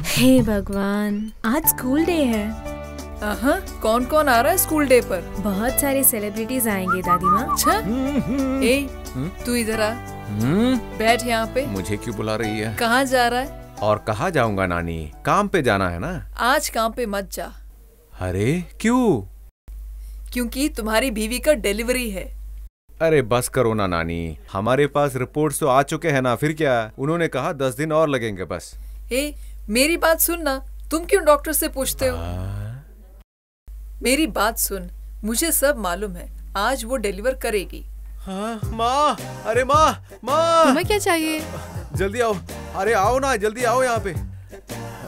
हे भगवान, आज स्कूल डे है। कौन कौन आ रहा है स्कूल डे पर? बहुत सारे सेलिब्रिटीज आएंगे दादी माँ। अच्छा, तू इधर आ, बैठ यहाँ पे। मुझे क्यों बुला रही है? कहाँ जा रहा है? और कहाँ जाऊंगा नानी, काम पे जाना है ना। आज काम पे मत जा। अरे क्यों? क्योंकि तुम्हारी बीवी का डिलीवरी है। अरे बस करो ना नानी, हमारे पास रिपोर्ट्स तो आ चुके हैं ना, फिर क्या? उन्होंने कहा 10 दिन और लगेंगे बस। मेरी बात सुन ना, तुम क्यों डॉक्टर से पूछते हो? मेरी बात सुन, मुझे सब मालूम है, आज वो डिलीवर करेगी। हाँ माँ, अरे माँ, तुम्हें क्या चाहिए? जल्दी आओ, अरे आओ ना, जल्दी आओ यहाँ पे,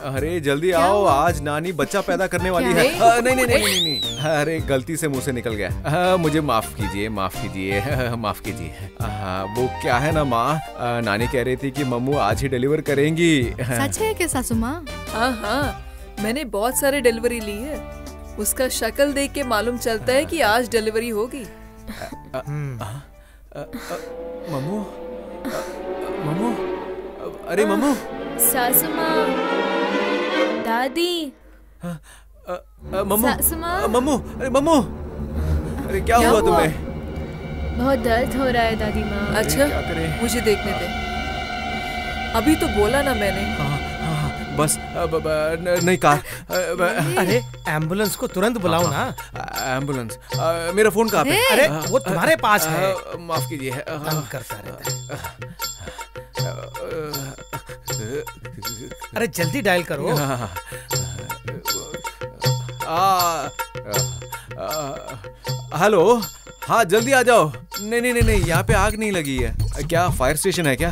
अरे जल्दी आओ, आज नानी बच्चा पैदा करने वाली है। नहीं नहीं नहीं नहीं नहीं, अरे गलती से मुंह से निकल गया, मुझे माफ कीजिए, माफ कीजिए, माफ कीजिए। वो क्या है ना माँ, नानी कह रही थी कि मम्मू आज ही डिलीवर करेंगी। सच है क्या सासू माँ? हाँ हाँ, मैंने बहुत सारे डिलीवरी ली है, उसका शक्ल देख के मालूम चलता है कि आज डिलीवरी होगी। मम्मू, मम्मू, अरे मम्मू, सासू माँ, दादी, मम्मू, सासू माँ, मम्मू, अरे मम्मू, अरे क्या हुआ तुम्हें? बहुत दर्द हो रहा है दादी माँ। अच्छा, मुझे देखने दे, अभी तो बोला ना मैंने। बस नहीं कार, अरे एम्बुलेंस को तुरंत बुलाओ ना। एम्बुलेंस, मेरा फोन कहाँ पे? अरे वो तुम्हारे पास है। माफ कीजिए, करता रहता है। अरे जल्दी डायल करो। हेलो, हाँ जल्दी आ जाओ। नहीं नहीं नहीं नहीं, यहाँ पे आग नहीं लगी है क्या? फायर स्टेशन है क्या?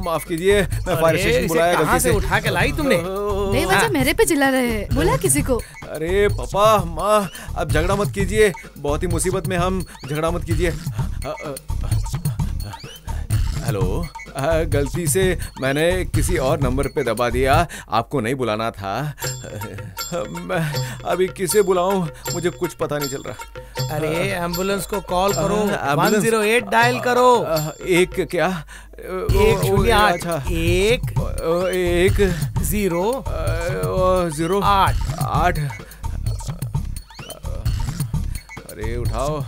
माफ कीजिए, मैं फायर स्टेशन बुलाया गलती से। उठा के लाई तुमने? बेवजह मेरे पे चिल्ला रहे हैं, बोला किसी को? अरे पापा माँ, अब झगड़ा मत कीजिए, बहुत ही मुसीबत में हम, झगड़ा मत कीजिए। हेलो, गलती से मैंने किसी और नंबर पे दबा दिया, आपको नहीं बुलाना था। मैं अभी किसे बुलाऊं, मुझे कुछ पता नहीं चल रहा। अरे एम्बुलेंस को कॉल करो, 108 डायल करो। एक क्या? 108 8। अरे उठाओ,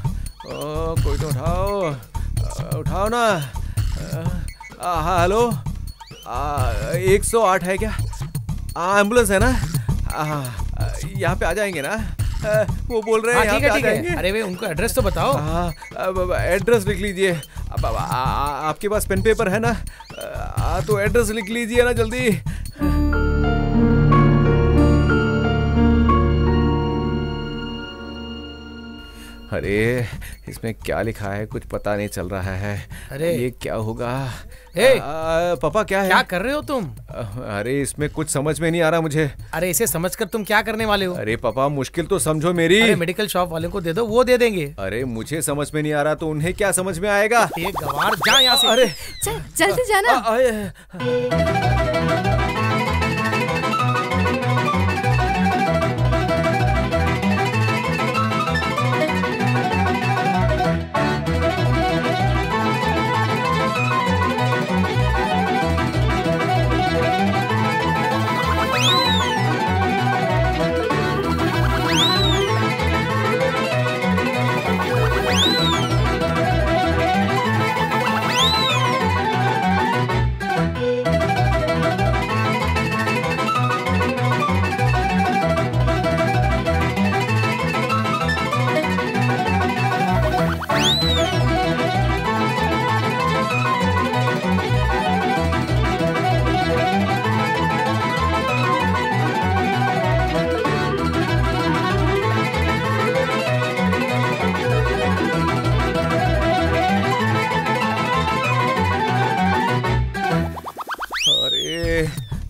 कोई तो उठाओ, उठाओ ना। हाँ हेलो, 108 है क्या? एम्बुलेंस है ना? यहाँ पे आ जाएंगे ना? वो बोल रहे हैं यहाँ पे आ जाएंगे। अरे वे उनको एड्रेस तो बताओ। एड्रेस लिख लीजिए। अब आपके पास पेन पेपर है ना? तो एड्रेस लिख लीजिए ना जल्दी। अरे इसमें क्या लिखा है, कुछ पता नहीं चल रहा है। अरे ये क्या होगा? पापा क्या है? क्या कर रहे हो तुम? अरे इसमें कुछ समझ में नहीं आ रहा मुझे। अरे इसे समझकर तुम क्या करने वाले हो? अरे पापा मुश्किल तो समझो मेरी। अरे मेडिकल शॉप वाले को दे दो, वो दे देंगे। अरे मुझे समझ में नहीं आ रहा तो उन्हें क्या समझ में आएगा? ये गवार जा यहाँ से। अरे जल्दी जाना।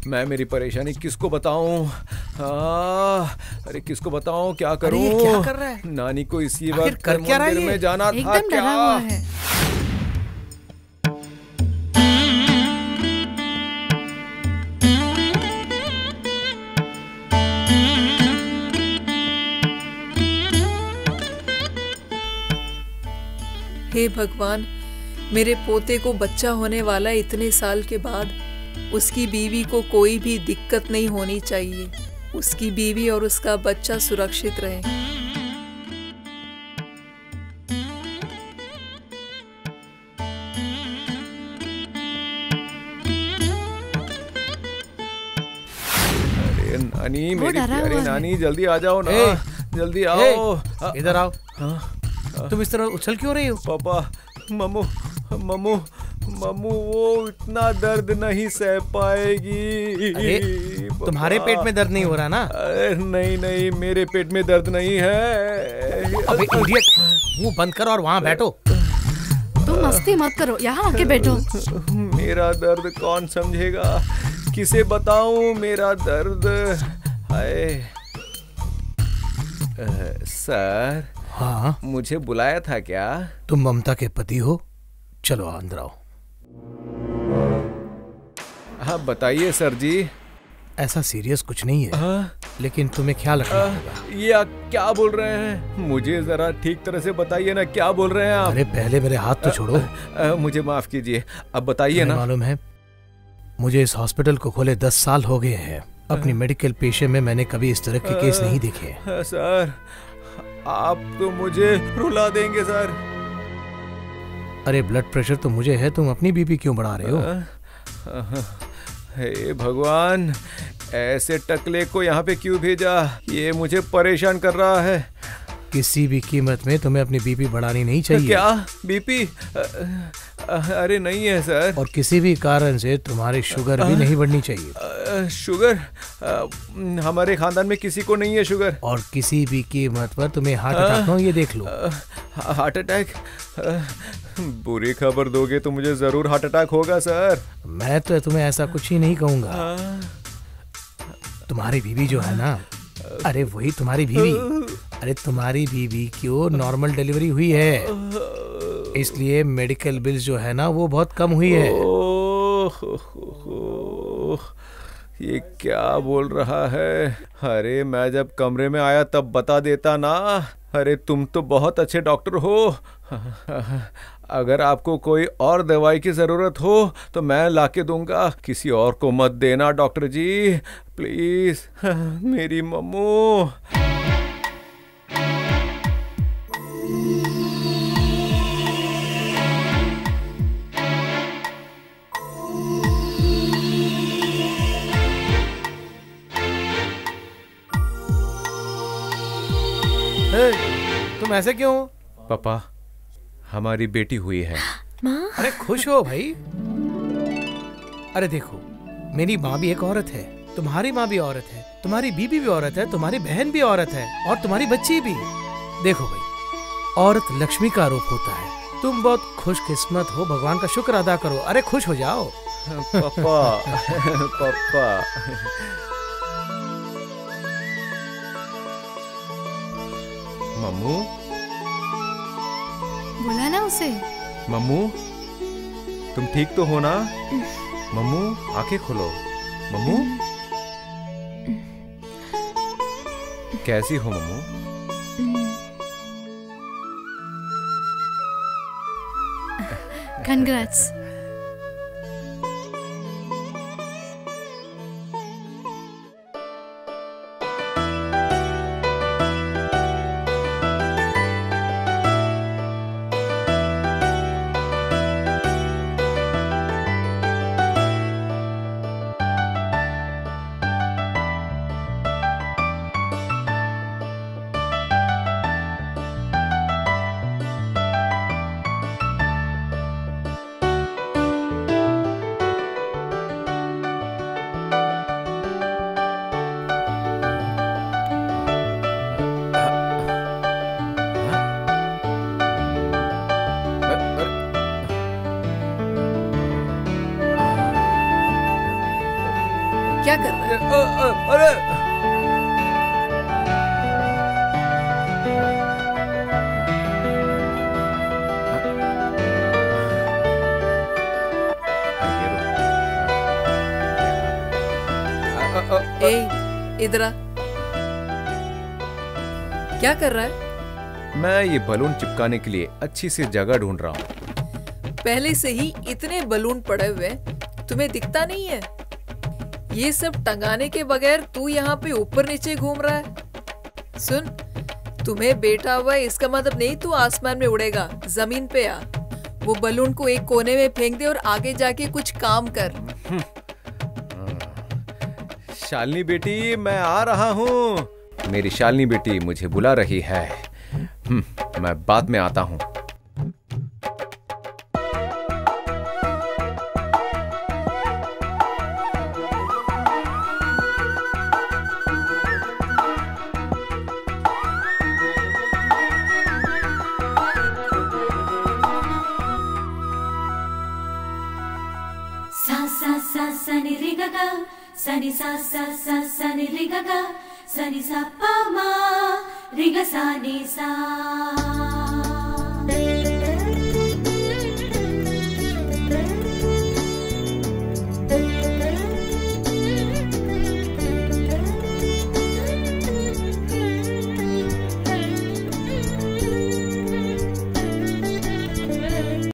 मैं मेरी परेशानी किसको बताऊं? अरे किसको बताऊं, क्या करूं? ये क्या कर रहा है? नानी को इसी वक्त कर क्या रहा है? मंदिर में जाना था एकदम डरा हुआ है। हे भगवान, मेरे पोते को बच्चा होने वाला इतने साल के बाद, उसकी बीवी को कोई भी दिक्कत नहीं होनी चाहिए। उसकी बीवी और उसका बच्चा सुरक्षित रहे। अरे नानी, मेरी प्यारी नानी, जल्दी आ जाओ ना, जल्दी आओ। इधर आओ। तुम इस तरह उछल क्यों रही हो? पापा, मम्मू मम्मू मम्मू वो इतना दर्द नहीं सह पाएगी। अरे तुम्हारे पेट में दर्द नहीं हो रहा ना? नहीं नहीं, मेरे पेट में दर्द नहीं है। अबे इडियट, मुंह बंद कर और वहाँ बैठो। तुम मस्ती मत करो, यहाँ आके बैठो। मेरा दर्द कौन समझेगा, किसे बताऊं मेरा दर्द? Hi sir. हाँ, मुझे बुलाया था क्या? तुम ममता के पति हो? चलो अंदर आओ। हाँ बताइए सर जी। ऐसा सीरियस कुछ नहीं है, लेकिन तुम्हें ख्याल रखना होगा। ये क्या बोल रहे हैं? मुझे जरा ठीक तरह से बताइए ना, क्या बोल रहे हैं आप? अरे पहले मेरे हाथ तो छोड़ो। मुझे माफ कीजिए, अब बताइए ना। मालूम है, मुझे इस हॉस्पिटल को खोले 10 साल हो गए हैं। अपनी मेडिकल पेशे में मैंने कभी इस तरह के केस नहीं देखे। सर आप तो मुझे रुला देंगे सर। अरे ब्लड प्रेशर तो मुझे है, तुम अपनी बीपी क्यों बढ़ा रहे हो? हे भगवान, ऐसे टकले को यहाँ पे क्यों भेजा? ये मुझे परेशान कर रहा है। किसी भी कीमत में तुम्हें अपनी बीपी बढ़ानी नहीं चाहिए। क्या बीपी? अरे नहीं है सर। और किसी भी कारण से तुम्हारी शुगर भी नहीं बढ़नी चाहिए। शुगर? हमारे खानदान में किसी को नहीं है शुगर। और किसी भी कीमत पर तुम्हें हार्ट अटैक हो, ये देख लो। Heart attack? बुरी खबर दोगे तो मुझे जरूर हार्ट अटैक होगा सर। मैं तो तुम्हें ऐसा कुछ ही नहीं कहूँगा। तुम्हारी बीवी जो है ना, अरे वही तुम्हारी बीवी। अरे तुम्हारी बीवी क्यों नॉर्मल डिलीवरी हुई है, इसलिए मेडिकल बिल्स जो है ना वो बहुत कम हुई है। ये क्या बोल रहा है? अरे मैं जब कमरे में आया तब बता देता ना। अरे तुम तो बहुत अच्छे डॉक्टर हो। अगर आपको कोई और दवाई की जरूरत हो तो मैं लाके दूंगा, किसी और को मत देना डॉक्टर जी प्लीज। मेरी मम्मू। तुम ऐसे क्यों? पापा, हमारी बेटी हुई है। माँ? अरे खुश हो भाई। अरे देखो, मेरी माँ भी एक औरत है, तुम्हारी माँ भी औरत है, तुम्हारी बीबी भी औरत है, तुम्हारी बहन भी औरत है और तुम्हारी बच्ची भी। देखो भाई, औरत लक्ष्मी का रूप होता है। तुम बहुत खुशकिस्मत हो, भगवान का शुक्र अदा करो। अरे खुश हो जाओ। पापा पापा। मम्मू? बोला ना उसे। मम्मू तुम ठीक तो हो ना? मम्मू आंखें खोलो। मम्मू कैसी हो मम्मू? कंग्रेट्स। क्या कर रहा है? अरे इधर आ। क्या कर रहा है? मैं ये बलून चिपकाने के लिए अच्छी सी जगह ढूंढ रहा हूँ। पहले से ही इतने बलून पड़े हुए, तुम्हें दिखता नहीं है? ये सब टंगाने के बगैर तू यहाँ पे ऊपर नीचे घूम रहा है। सुन, तुम्हें बैठा हुआ है इसका मतलब नहीं तू आसमान में उड़ेगा। जमीन पे आ, वो बलून को एक कोने में फेंक दे और आगे जाके कुछ काम कर। शालिनी बेटी, मैं आ रहा हूँ। मेरी शालिनी बेटी मुझे बुला रही है। मैं बाद में आता हूं। Sani ri ga ga, sani sa sani ri ga ga, sani sa pa ma ri ga sa ni sa.